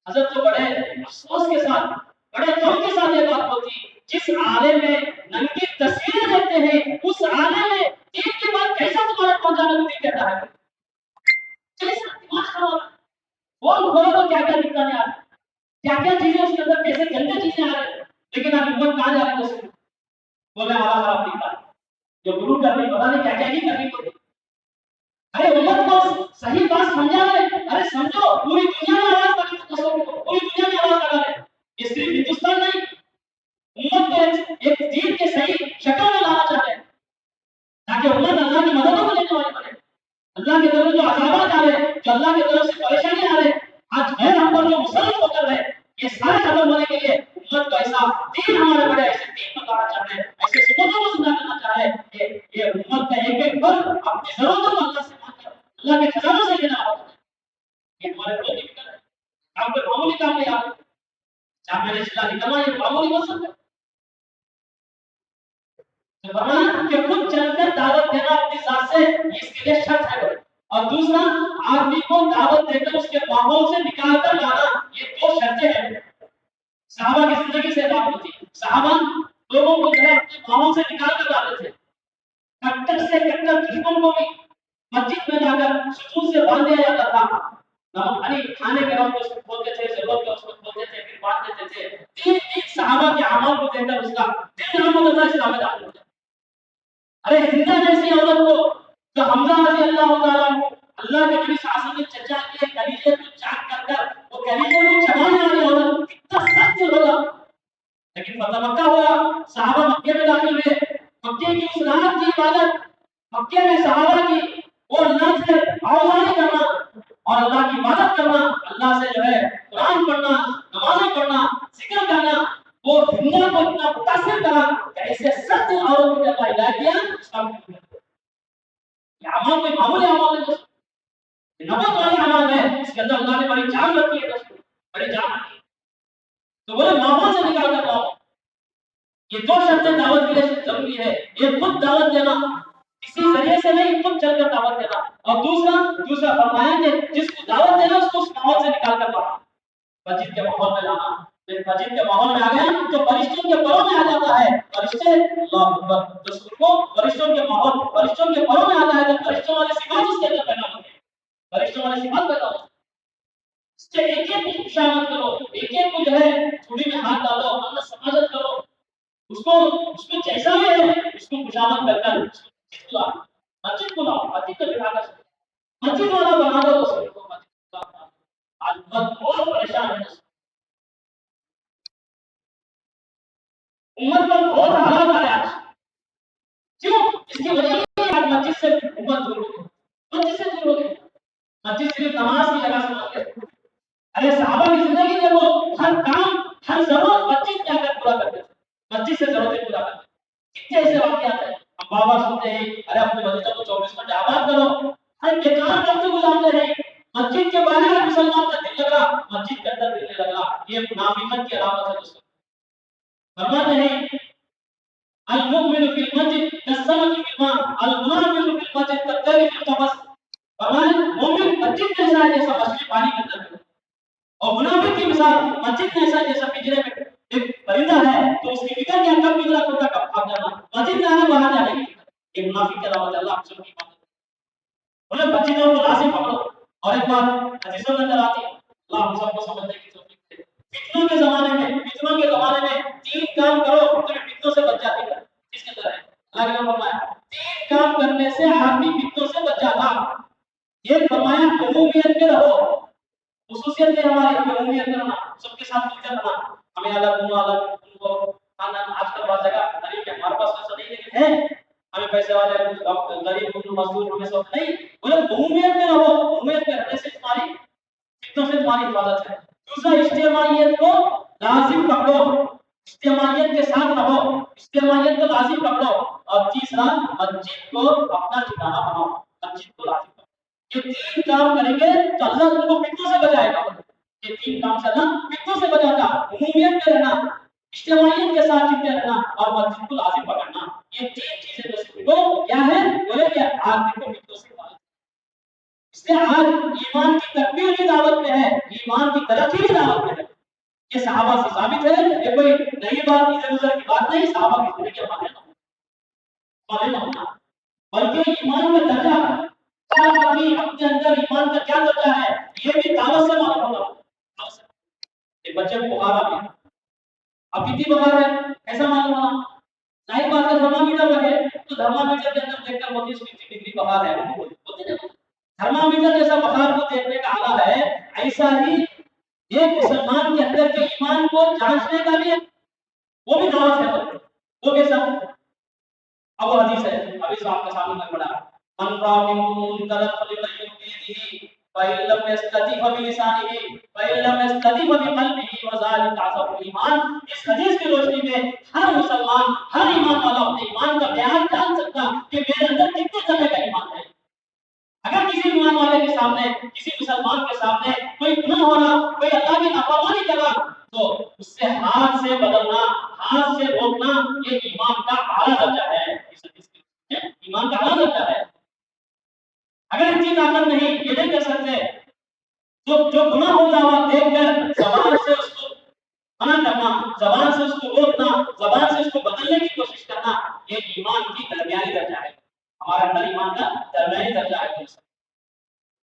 حضرت جو بڑے افسوس کے ساتھ، بڑے غم کے ساتھ یہ بات ہوتی، جس عالم میں ننگی تصویریں دیکھتے ہیں، اس عالم میں دین کی بات کیسا تمہارا پہنچانا کو دل کہتا ہے؟ کیسا دماغ خراب ہے؟ کون کھولے تو کیا کیا دکھتا ہے یار، کیا کیا چیزیں اس کے اندر، کیسے گندے چیزیں آ رہی ہیں، لیکن اب امت کہاں جا رہی ہے؟ اس بولے والا خراب دکھتا ہے، جو گرو کر رہی پتا نہیں کیا کیا نہیں کر رہی ہوتی۔ ارے امت کو صحیح بات سمجھا رہے، ارے سمجھو، پوری دنیا میں آواز لگا دے، پوری دنیا میں آواز لگا دے، یہ صرف ہندوستان نہیں، امت کو ایک دین کے صحیح شکل میں لانا چاہتے ہیں تاکہ امت اللہ کی مدد کو لینے والی بنے۔ اللہ کی طرف جو عذابات آ رہے، جو اللہ کی طرف سے پریشانی آ رہے، آج غیر ہم پر جو مسلط ہو کر رہے، یہ سارے ختم ہونے کے لیے امت کو ایسا دین ہمارے بڑے ایسے دین بتانا چاہتے ہیں، ایسے سنتوں کو سنا کرنا چاہ رہے ہیں کہ یہ امت کا ایک ایک فرد اپنی ضرورتوں کو اللہ سے مانگ کر اللہ کے خزانوں سے لینا ہوتا ہے۔ یہ ہمارے بہت دقت ہے، کام کوئی معمولی کام نہیں آپ جہاں میں نے چلا نکلنا، یہ معمولی مقصد ہے۔ فرمایا کہ خود چل کر دعوت دینا اپنی ذات سے، اس کے لیے شرط ہے۔ اور دوسرا، آدمی کو دعوت دے کر اس کے ماحول سے نکال کر لانا، یہ دو شرطیں ہیں۔ صحابہ کی زندگی سے بات ہوتی ہے، صحابہ لوگوں کو جو ہے اپنے ماحول سے نکال کر لاتے تھے، کٹر سے کٹر دشمن کو بھی مسجد میں جا کر ستون سے باندھ دیا جاتا تھا، یعنی کھانے کے وقت اس کو کھولتے تھے، ضرورت کے اس کو کھولتے تھے، پھر باندھ دیتے تھے۔ تین تین صحابہ کے اعمال کو دیکھ کر اس کا دل نرم ہوتا تھا، اسلام میں داخل ہوتا۔ ارے ہندا جیسی عورت کو جو حمزہ رضی اللہ تعالیٰ عنہ اللہ کے نبی صلی اللہ علیہ وسلم نے چچا کے کلیجے کو چاٹ کر کر وہ کلیجے کو چبانے والی عورت، کتنا سخت ہوگا، لیکن فتح مکہ ہوا، صحابہ مکے میں داخل ہوئے، مکے کی اس رات کی عبادت، مکے میں صحابہ کی وہ اللہ سے آوازیں کرنا اور اللہ کی عبادت کرنا، اللہ سے جو ہے قرآن پڑھنا، نمازیں پڑھنا، ذکر کرنا، وہ دنیا کو اتنا متاثر کرا کہ ایسے سخت عورت کو جب ہدایت دیا، اس کا یہ عمل کوئی معمولی عمل نہیں، نبوت والی عمل ہے، اس کے اندر اللہ نے بڑی جان رکھی ہے، بڑی جان رکھی ہے۔ تو وہ ماحول سے نکال کر لاؤ، یہ دو شرطیں دعوت کے لیے ضروری ہے، ایک خود دعوت دینا، کسی ذریعے سے نہیں، خود چل کر دعوت دینا، اور دوسرا فرمایا کہ جس کو دعوت دینا اس کو اس ماحول سے نکال کر لانا، مسجد کے ماحول میں لانا۔ مسجد کے ماحول میں آ گیا تو فرشتوں کے پروں میں آ جاتا ہے، فرشتے اللہ اکبر، تو اس کو فرشتوں کے ماحول، فرشتوں کے پروں میں آتا ہے تو فرشتوں والے صفات اس کے اندر پیدا ہوتے ہیں، فرشتوں والے صفات پیدا ہوتے ہیں۔ اس سے ایک ایک کو خوشامد کرو، ایک ایک کو جو ہے چوڑی میں ہاتھ ڈالو، اللہ سماجت کرو، اس کو جیسا بھی ہے اس کو خوشامد کر کر مسجد کو لاؤ، مسجد کو بٹھا کر مسجد والا بنا دو، اس کو مسجد کا آج امت بہت پریشان ہے، امت پر بہت حالات آ رہا ہے، کیوں؟ اس کی وجہ یہ ہے کہ مسجد سے امت دور ہو گئی، مسجد سے دور ہو گئی، مسجد صرف نماز کی جگہ سمجھتے ہیں۔ ارے صحابہ کی زندگی میں وہ ہر کام، ہر ضرورت مسجد جا کر پورا کرتے تھے، مسجد سے ضرورتیں پورا کرتے تھے۔ کتنے ایسے واقعات ہیں، ہم بار بار سنتے ہیں، ارے اپنے مسجد کو 24 گھنٹے آباد کرو، ہر بیکار وقت گزارتے ہیں، مسجد کے باہر مسلمان کا دل لگا، مسجد کے اندر دل نہیں لگا، یہ منافقت کی علامت ہے دوستوں۔ فرماتے ہیں المؤمن فی المسجد کالسمک فی الماء، المنافق فی المسجد کالطیر فی القفص۔ فرمایا مومن مسجد میں ایسا ہے جیسا مچھلی پانی کے اندر ہے، اور منافق کی مثال مسجد میں ایسا ہے جیسا پنجرے میں ایک پرندہ ہے تو اس کی فکر کیا، کب پنجرا کھلتا کب بھاگ جانا، مسجد میں آنا باہر جانے کی فکر، یہ منافق کی علامت ہے، اللہ ہم سب کی بات بولے مسجدوں کو لازم پکڑو۔ اور ایک بات حدیثوں میں اندر آتی ہے، اللہ ہم سب کو سمجھنے کی توفیق دے۔ فتنوں کے زمانے میں تین کام کرو تمہیں فتنوں سے بچ جاتے ہیں، اس کے اندر ہے اللہ نے فرمایا تین کام کرنے سے آدمی فتنوں سے بچ جاتا۔ یہ فرمایا عمومیت میں رہو، خصوصیت ہے ہماری عمومیت میں رہنا، سب کے ساتھ مل کر رہنا، ہمیں الگ ان کو خاندان آج کل بعض جگہ طریقے ہمارے پاس ایسا نہیں لیکن ہے، ہمیں پیسے والے غریب مزدور ہمیں سب نہیں، بولے عمومیت میں رہو، عمومیت میں رہنے سے تمہاری فتنوں سے تمہاری حفاظت ہے۔ دوسرا اجتماعیت کو لازم پکڑو، اجتماعیت کے ساتھ رہو، اجتماعیت کو لازم پکڑو، اور تیسرا مسجد کو اپنا ٹھکانہ بناؤ، مسجد کو لازم پکڑو۔ یہ تین کام کریں گے تو اللہ تم کو فتنوں سے بچائے گا۔ یہ تین کام سے اللہ فتنوں سے بچاتا، عمومیت میں رہنا، اجتماعیت کے ساتھ چپتے رہنا، اور مسجد کو لازم پکڑنا۔ یہ تین چیزیں جو سیکھو کیا ہے؟ بولے کہ آدمی کو فتنوں سے بچاتا۔ اس لیے آج ایمان کی تکمیل کی دعوت میں ہے، ایمان کی ترقی کی دعوت میں ہے۔ یہ صحابہ سے ثابت ہے، یہ کوئی نئی بات ادھر ادھر کی بات نہیں، صحابہ کی زندگی ہمارے ہونا، بلکہ ایمان کا درجہ اپنے اندر ایمان کا کیا درجہ ہے یہ بھی دعوت سے معلوم ہوگا۔ ایک بچے کو بخار آ گیا، اب کتنی بخار ہے ایسا معلوم ہونا، ظاہر بات ہے تھرمامیٹر لگے تو تھرمامیٹر کے اندر دیکھ کر 32 ڈگری بخار ہے، تھرمامیٹر جیسا بخار کو دیکھنے کا آلہ ہے، ایسا ہی ایک مسلمان کے اندر کے ایمان کو جانچنے کا بھی وہ بھی دعوت ہے۔ وہ کیسا؟ اب وہ حدیث ہے، ابھی صاحب کے سامنے میں پڑھا، من را منکم منکرا فلیغیرہ بیدہ فإن لم يستطع فبلسانہ فإن لم يستطع فبقلبہ وذلک اضعف الایمان۔ اس حدیث کی روشنی میں ہر مسلمان، ہر ایمان والا اپنے ایمان کا بیان جان سکتا کہ میرے اندر کتنے طرح کا ایمان ہے۔ اگر کسی ایمان والے کے سامنے، کسی مسلمان کے سامنے کوئی گناہ ہو رہا، کوئی اللہ کی نافرمانی کر رہا، تو اس سے ہاتھ سے بدلنا، ہاتھ سے روکنا، یہ ایمان کا اعلیٰ درجہ ہے۔ اس حدیث کے ایمان کا اعلیٰ درجہ ہے۔ اگر اتنی طاقت نہیں، یہ نہیں کر سکتے، تو جو گناہ ہوتا ہوا دیکھ کر زبان سے اس کو منع کرنا، زبان سے اس کو روکنا، زبان سے اس کو بدلنے کی کوشش کرنا، یہ ایمان کی درمیانی درجہ ہے۔ ہمارا اندر ایمان کا درمیانی درجہ ہے۔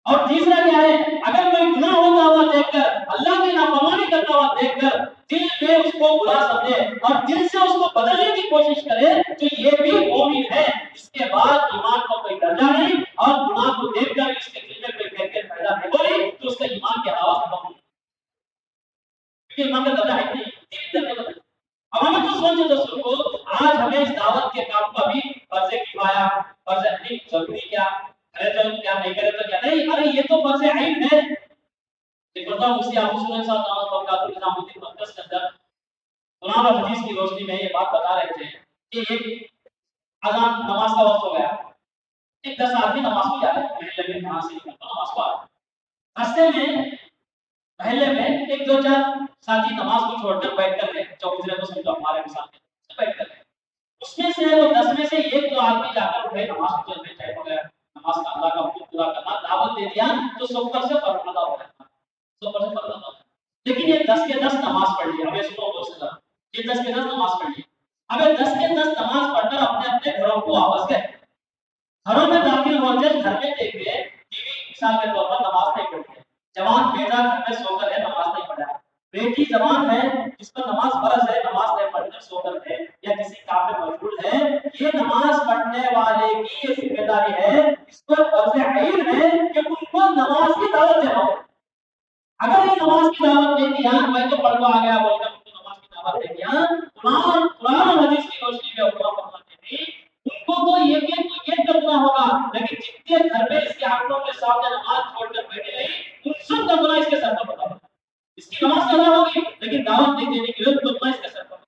اور تیسرا کیا ہے؟ اگر کوئی گناہ ہوتا ہوا دیکھ کر، اللہ کی نافرمانی کرتا ہوا دیکھ کر دل میں اس کو برا سمجھے اور دل سے اس کو بدلنے کی کوشش کرے تو یہ بھی مومن ہے۔ اس کے بعد ایمان کا کوئی درجہ نہیں، اور گناہ کو دیکھ کر اس کے دل میں کوئی کیفیت پیدا نہیں ہو رہی تو اس کا ایمان کے حوالے سے ختم، کیونکہ ایمان کا درجہ ہے نہیں۔ اب ہمیں تو سوچے دوستوں کو، آج ہمیں اس دعوت کے کام کو ابھی فرض کفایہ، فرض عین ضروری کیا کرے تو کیا نہیں کرے تو کیا نہیں، ارے یہ تو فرض عین ہے۔ ایک بتا مفتی ابو سنن صاحب دامت برکاتہ نظام الدین مرکز کے اندر قرآن اور حدیث کی روشنی میں یہ بات بتا رہے تھے کہ ایک اذان نماز کا وقت ہو گیا، ایک 10 آدمی نماز کو جا رہے ہیں، محلے میں کہاں سے نماز کو آ رہے، راستے میں محلے میں ایک دو چار ساتھی نماز کو چھوڑ کر بیٹھ کر گئے، چوکیدار کو سمجھو ہمارے مثال میں بیٹھ کر گئے، اس میں سے وہ 10 میں سے ایک دو آدمی جا کر اٹھے، نماز کو چلنے ٹائم ہو گیا، نماز کا اللہ کا حکم پورا کرنا، دعوت دے دیا تو سب پر سے فرض ادا ہو گیا، سب پر سے فرض ادا ہو گیا۔ لیکن یہ 10 کے 10 نماز پڑھ لی، اب یہ سنو دوست، یہ 10 کے 10 نماز پڑھ لی، اب یہ 10 کے 10 نماز پڑھ کر اپنے اپنے گھروں کو واپس گئے، گھروں میں داخل ہو جب گھر میں دیکھ گئے ٹی وی مثال کے طور پر نماز نہیں پڑھتے، جوان بیٹا گھر میں سو کر ہے نماز نہیں پڑھا، بیٹی جوان ہے جس پر نماز فرض ہے نماز نہیں پڑھ کر سو کر ہے یا کسی کام میں مشغول ہے، یہ نماز پڑھنے والے کی یہ ذمہ داری ہے، اس پر فرض عین ہے کہ ان کو نماز کی دعوت دینا ہو۔ اگر یہ نماز کی دعوت دے دیا، میں تو پڑھ آ گیا بول کر نماز کی دعوت دے دیا، قرآن اور حدیث کی روشنی میں حکم فرماتے ہیں ان کو تو یہ کرنا ہوگا، لیکن جتنے گھر میں اس کے آنکھوں کے سامنے نماز چھوڑ کر بیٹھے رہی ان سب کا گناہ اس کے سر پر ہوگا۔ اس کی نماز ادا ہوگی لیکن دعوت نہیں دینے کے لیے تو گناہ اس کے سر پر ہوگا۔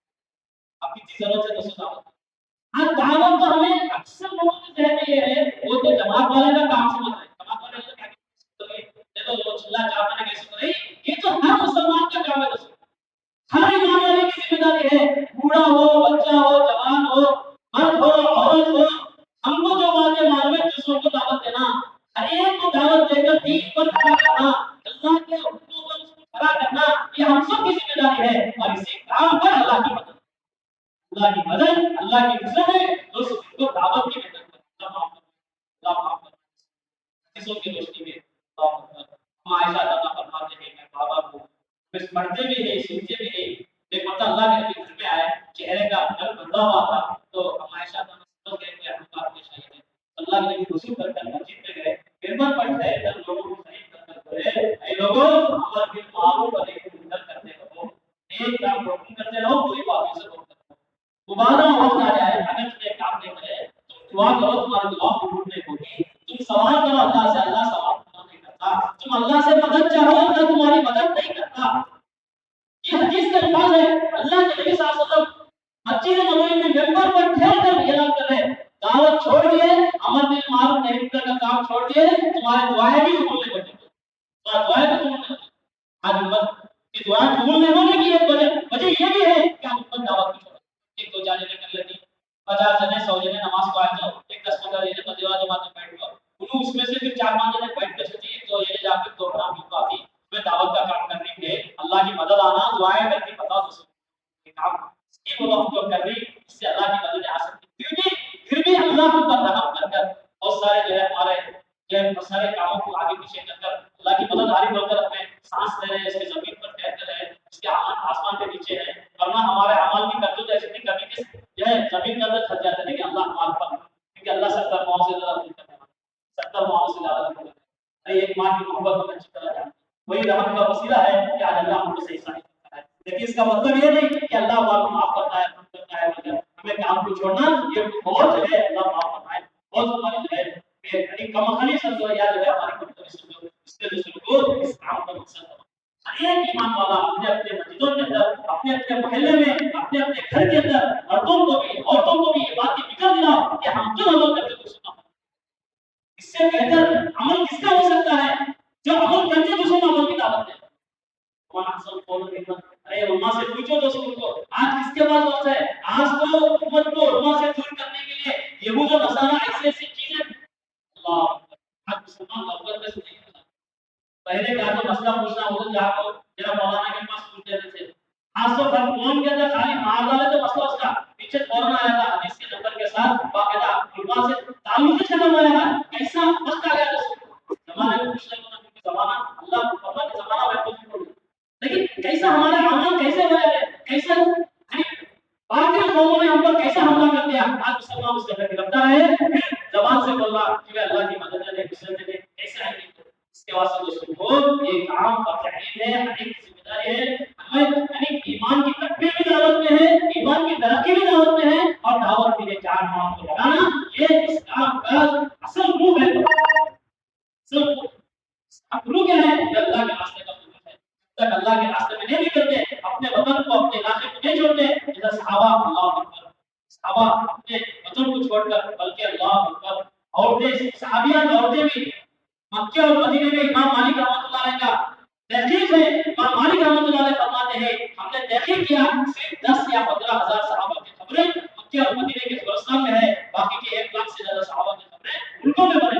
اب کتنی ضرورت ہے دوستوں دعوت؟ ہاں دعوت تو ہمیں اکثر لوگوں کے ذہن میں یہ ہے وہ تو جماعت والے کا کام سمجھ رہے ہیں، جماعت والے کا کیا دیکھو چلا چاہتا ہے کیسے کرے، یہ تو ہر مسلمان کا کام ہے دوستوں، ہر ایمان والے کی ذمہ داری ہے، بوڑھا ہو بچہ ہو جوان ہو مرد ہو عورت ہو، ہم کو جو باتیں معلوم ہے دوسروں کو دعوت دینا، ہر ایک کو دعوت دے کر دین پر کھڑا کرنا، اللہ کے حکموں پر اس کو کھڑا کرنا، یہ ہم سب کی ذمہ داری ہے، اور اسی کام پر اللہ کی مدد، اللہ کی مدد، اللہ کی نصرت ہے، جو اس کو دعوت کی مدد کرتا ہے۔ اللہ معاف کرے، حدیثوں کی روشنی میں ہم عائشہ تعالیٰ فرماتے ہیں کہ بابا کو بس پڑھتے بھی نہیں سنتے بھی نہیں، ایک مرتبہ اللہ کے نبی گھر میں آئے، چہرے کا رنگ بدلا ہوا تھا، تو ہم عائشہ تعالیٰ سمجھ گئے کہ بات پیش آئی ہے، اللہ کے نبی وضو کر کر مسجد میں گئے، کلمہ پڑھتے ہیں تب لوگوں کو صحیح کر کر بولے اے لوگوں امر بالمعروف و نہی عن المنکر کرتے رہو، ایک کام کو حکم کرتے رہو، کوئی بات سے روکتے رہو، دوبارہ وقت آ جائے اگر تم ایک کام نہیں کرے تم دعا کرو تمہاری دعا قبول نہیں ہوگی، تم سوال کرو اللہ سے اللہ سوال نہیں کرتا، تم اللہ سے مدد چاہو اللہ تمہاری مدد نہیں کرتا۔ یہ حدیث کے الفاظ ہے، اللہ کے نبی صلی اللہ علیہ وسلم مسجد نبوی میں ممبر پر ٹھہر کر اعلان کر رہے دعوت چھوڑ دیے، امر بالمعروف نہی منکر کا کام چھوڑ دیے، تمہارے دعائیں بھی قبول نہیں ہوتی، تمہاری دعائیں بھی قبول نہیں ہوتی۔ آج امت کی دعائیں قبول نہیں ہونے کی ایک وجہ یہ بھی ہے کہ امت دعوت کی چھوڑ، ایک دو جانے کر لیتی 50 جنے 100 جنے نماز کو آ جاؤ، ایک 10-15 جنے مسجد جماعت میں بیٹھ جاؤ، انہوں اس میں سے پھر 4-5 جنے بیٹھ کے سوچی ایک دو جنے جا کے پروگرام بھی کافی میں دعوت کا کام کرنے کے اللہ کی مدد آنا دعائیں کرتی بتا دو یہ کام یہ وہ وقت جو کر رہی اس سے اللہ کی مدد آ سکتی، پھر بھی اللہ پر رحم کر کر بہت سارے جو ہے ہمارے یہ بہت سارے کاموں کو آگے پیچھے کر کر اللہ کی مدد آ رہی بول کر اپنے سانس لے رہے ہیں، اس کے زمین پر ٹہرتے رہے، اس کے آسمان کے نیچے ہے، ورنہ ہمارے عمل کی کرتوت ایسی نہیں کبھی کس جو ہے زمین کے اندر پھنس جاتے ہیں، لیکن اللہ ہمارے پر کیونکہ اللہ 70 پاؤں سے زیادہ نہیں کرتا، 70 پاؤں سے زیادہ نہیں کرتا، ایک ماں کی محبت میں اچھی طرح جانتے وہی رحم کا وسیلہ ہے کہ آج اللہ ہم کو صحیح صحیح کرتا ہے، لیکن اس کا مطلب یہ نہیں کہ اللہ ہمارا معاف کرتا ہے کرتا ہے مگر ہمیں کام کو چھوڑنا یہ بہت جو ہے اللہ معاف کرتا ہے بہت ہماری جو ہے کہ کم خالی سمجھو یا جو ہے ہماری کمزوری سمجھو اس کے جو سلوک اس کام کا مقصد ہے ہر ایک ایمان والا اپنے اپنے مسجدوں کے اندر اپنے اپنے محلے میں اپنے اپنے گھر کے اندر عورتوں کو بھی یہ بات کی فکر دلاؤ کہ ہم جو عمل کرتے تو سنا اس سے بہتر عمل کس کا ہو سکتا ہے جو عمل کرتے دوسروں کو عمل کی دعوت دے ارے علماء سے پوچھو دوستوں کو آج کس کے پاس وقت ہے آج تو امت کو علماء سے دور کرنے کے لیے یہود و نصارہ ایسی چیزیں اللہ آج مسلمان لوگوں میں سے نہیں ملا پہلے کا جو مسئلہ پوچھنا ہوتا جا کو جرا مولانا کے پاس پوچھ لیتے تھے آج تو ہر قوم کے اندر خالی مار ڈالے تو مسئلہ اس کا پیچھے فوراً آیا تھا حدیث کے نمبر کے ساتھ باقاعدہ علماء سے تعلق ختم ہو رہا ہے کیسا وقت آ گیا زمانے میں پوچھنے کو نہ زمانہ اللہ پتہ نہیں زمانہ ہے تو لیکن کیسا ہمارا عمل کیسے ہوا ہے کیسا باقی قوموں نے ہم پر کیسا حملہ کر دیا آج مسلمان اس کا گرفتار ہے زبان سے بول رہا کہ اللہ کی مدد ہے دوسرے سے کیسا ہے اس کے واسطے دوستوں کو یہ کام کا تحریر ہے ہر ایک ذمہ داری ہے ہمیں یعنی ایمان کی تقویت بھی دعوت میں ہے ایمان کی ترقی بھی دعوت میں ہے اور دعوت کے لیے 4 ماہ کو لگانا یہ اس کام کا اصل روح ہے اصل روح کیا ہے اللہ کے راستے کا تک اللہ کے راستے میں نہیں نکلتے اپنے وطن کو اپنے علاقے کو نہیں چھوڑتے جیسا صحابہ اللہ اکبر صحابہ اپنے وطن کو چھوڑ کر بلکہ اللہ اکبر عورتیں صحابیات عورتیں بھی مکہ اور مدینے میں امام مالک رحمۃ اللہ علیہ کا تحقیق ہے امام مالک رحمۃ اللہ علیہ فرماتے ہیں ہم نے تحقیق کیا صرف 10 یا 15 ہزار صحابہ کی خبریں مکہ اور مدینے کے گلستان میں ہے باقی کے 1 لاکھ سے زیادہ صحابہ کی خبریں ان کو بھی بنے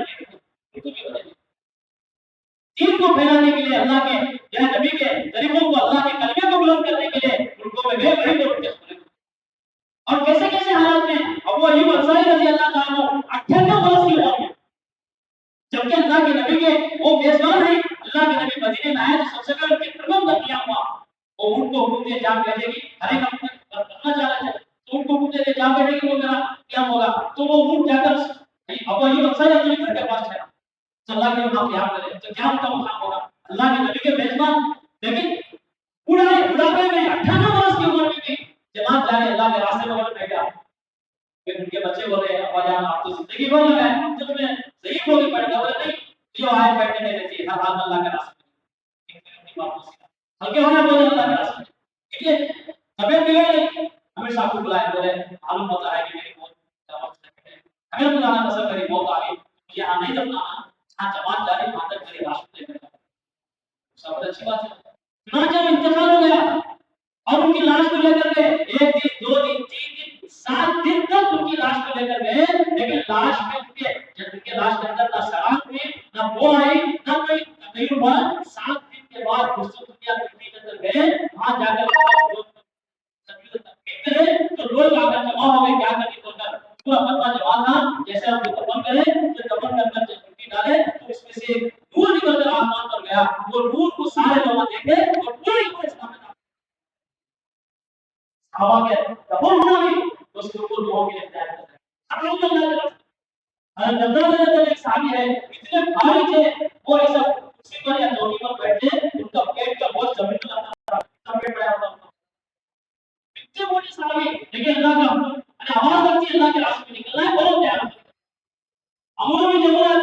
دین کو پھیلانے کے لیے اللہ کے یا نبی کے طریقوں کو اللہ کے کلمے کو بلند کرنے کے لیے ان کو میں بھائی لوگ اور کیسے کیسے حالات میں ابو ایوب انصاری رضی اللہ تعالیٰ عنہ 98 برس کی عمر میں جبکہ اللہ کے نبی کے وہ میزبان ہیں اللہ کے نبی مدینے میں آئے تو سب سے پہلے ان کے قدم کا قیام ہوا وہ ان کو حکم دے جا بیٹھے گی ہر ایک اپنا کرنا چاہ رہا ہے تو ان کو حکم دے جا بیٹھے گی وہ میرا قیام ہوگا تو وہ اٹھ جا کر ابو ایوب انصاری اپنے گھر کے پاس ٹھہرا اللہ کے نام قیام کرے تو کیا ان کا مقام ہوگا اللہ کے نبی کے میزبان لیکن بڑھاپے میں 98 برس کی عمر میں بھی جماعت جا کے اللہ کے راستے میں بیٹھا کہ ان کے بچے بول رہے ہیں ابا جان آپ تو زندگی بھر لگائے جو تمہیں ضعیف ہوگی پڑھ گئے نہیں جو آئے بیٹھنے نہیں دیتی ہر حال اللہ کے راستے میں ہلکے ہونے بولے اللہ کے راستے میں ٹھیک ہے طبیعت بگڑ گئی ہمیشہ آپ کو بلائے بولے معلوم ہوتا ہے کہ میری موت ہمیں بلانا پسند میری موت آ گئی یہاں نہیں دفنانا جماعت جاری وہاں تک میری لاش لے کر سب اچھی بات ہے چنانچہ انتقال ہو گیا اور ان کی لاش کو لے کر گئے 1 دن 2 دن 3 دن 7 دن تک ان کی لاش کو لے کر گئے لیکن لاش میں ان کے لاش کے اندر نہ سراغ ہوئی نہ بو آئی نہ کوئی تغیر ہوا 7 دن کے بعد دوستوں دنیا کے اندر گئے وہاں جا کر تو لوگ آ کر جمع ہو گئے کیا کریں بول کر پورا فتوا جواب تھا جیسے آپ دفن کریں تو دفن کر جب مٹی ڈالے تو اس میں سے نور نکل کر آسمان پر گیا وہ نور کو سارے لوگ دیکھے اور پوری اسلام میں صحابہ کے دفن ہونا بھی اس کو لوگوں کی ہدایت کرتا ہے حضرت عبداللہ رضی اللہ ایک صحابی ہے اتنے بھاری تھے وہ ایسا کرسی پر یا چوکی پر بیٹھے ان کا پیٹ کا بوجھ زمین پر آتا تھا پیٹ پڑا ہوتا اتنے بڑے صحابی لیکن اللہ کا آواز آتی ہے اللہ کے راستے میں نکلنا ہے بہت تیار امور میں جمع ہے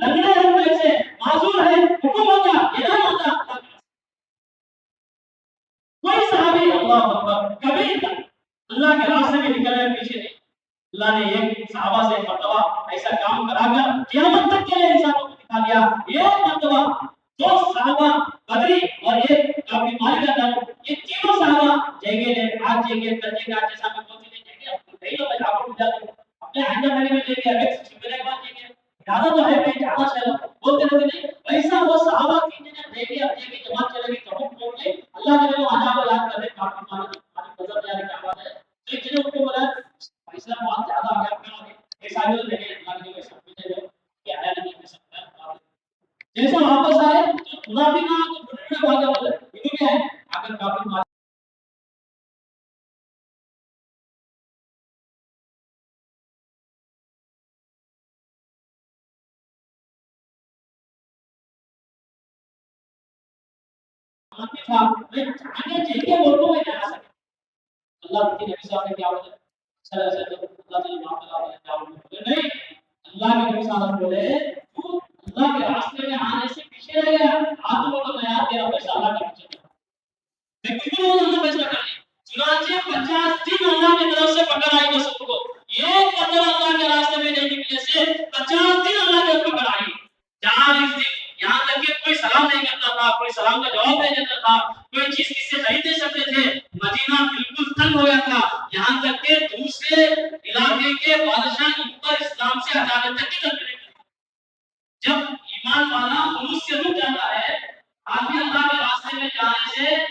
لگنے ہم ایسے معذور ہے حکم ہوتا اعلان ہوتا کوئی صحابی اللہ اکبر کبھی اللہ کے راستے میں اللہ نے ایک صحابہ سے ایک مرتبہ ایسا کام کرا کر قیامت تک کے لیے انسانوں کو دکھا دیا. ایک مرتبہ دو صحابہ بدری اور ایک کافی مالی کا نام یہ تینوں صحابہ جگہ لے آج جگہ کل جگہ جیسا میں بولتے ہیں جگہ کئی لوگ بچا کو جاتے اپنے ہنڈا میں لے کے ایک چھپنے کے بعد جگہ زیادہ تو ہے نہیں زیادہ سے بولتے رہتے نہیں ایسا وہ صحابہ کی نے دیکھی اپنے کی جماعت چلے گی کبھی بول کے اللہ کے وہ عذاب یاد کرے کافی مالی نظر جا رہی کیا بات ہے تو جنہوں کو بولا ایسا بہت زیادہ آگے اپنا ایسا بھی لگے اللہ کے سب کچھ ہے کہ آیا نہیں کر سکتا جیسا واپس آئے تو منافقہ تو بڑے بھاگا بولے انہوں کیا ہے اگر کافی مالی تھا میں آگے چل کے بولوں میں جا سکتا اللہ کے نبی صاحب نے کیا بولا صلی اللہ علیہ وسلم اللہ تعالی معاف کرا دے کیا بولے نہیں اللہ کے نبی صاحب بولے تو اللہ کے راستے میں آنے سے پیچھے رہ گیا آدموں کو میں تیرا پیسہ اللہ کے پیچھے لیکن وہ اللہ پیسہ کر چنانچہ 50 دن اللہ کی طرف سے پکڑ آئی مسعود کو ایک قدر اللہ کے راستے میں نہیں نکلنے سے 50 دن اللہ کے پکڑ آئی 40 دن یہاں تک کہ کوئی سلام نہیں کرتا تھا کوئی سلام کا جواب نہیں دیتا تھا کوئی چیز کس سے خرید نہیں سکتے تھے مدینہ بالکل تنگ ہو گیا تھا یہاں تک کہ دوسرے علاقے کے بادشاہ ان پر اسلام سے ہٹانے تک کی تدبیر جب ایمان والا خلوص سے رک جاتا ہے آدمی اللہ کے راستے میں جانے سے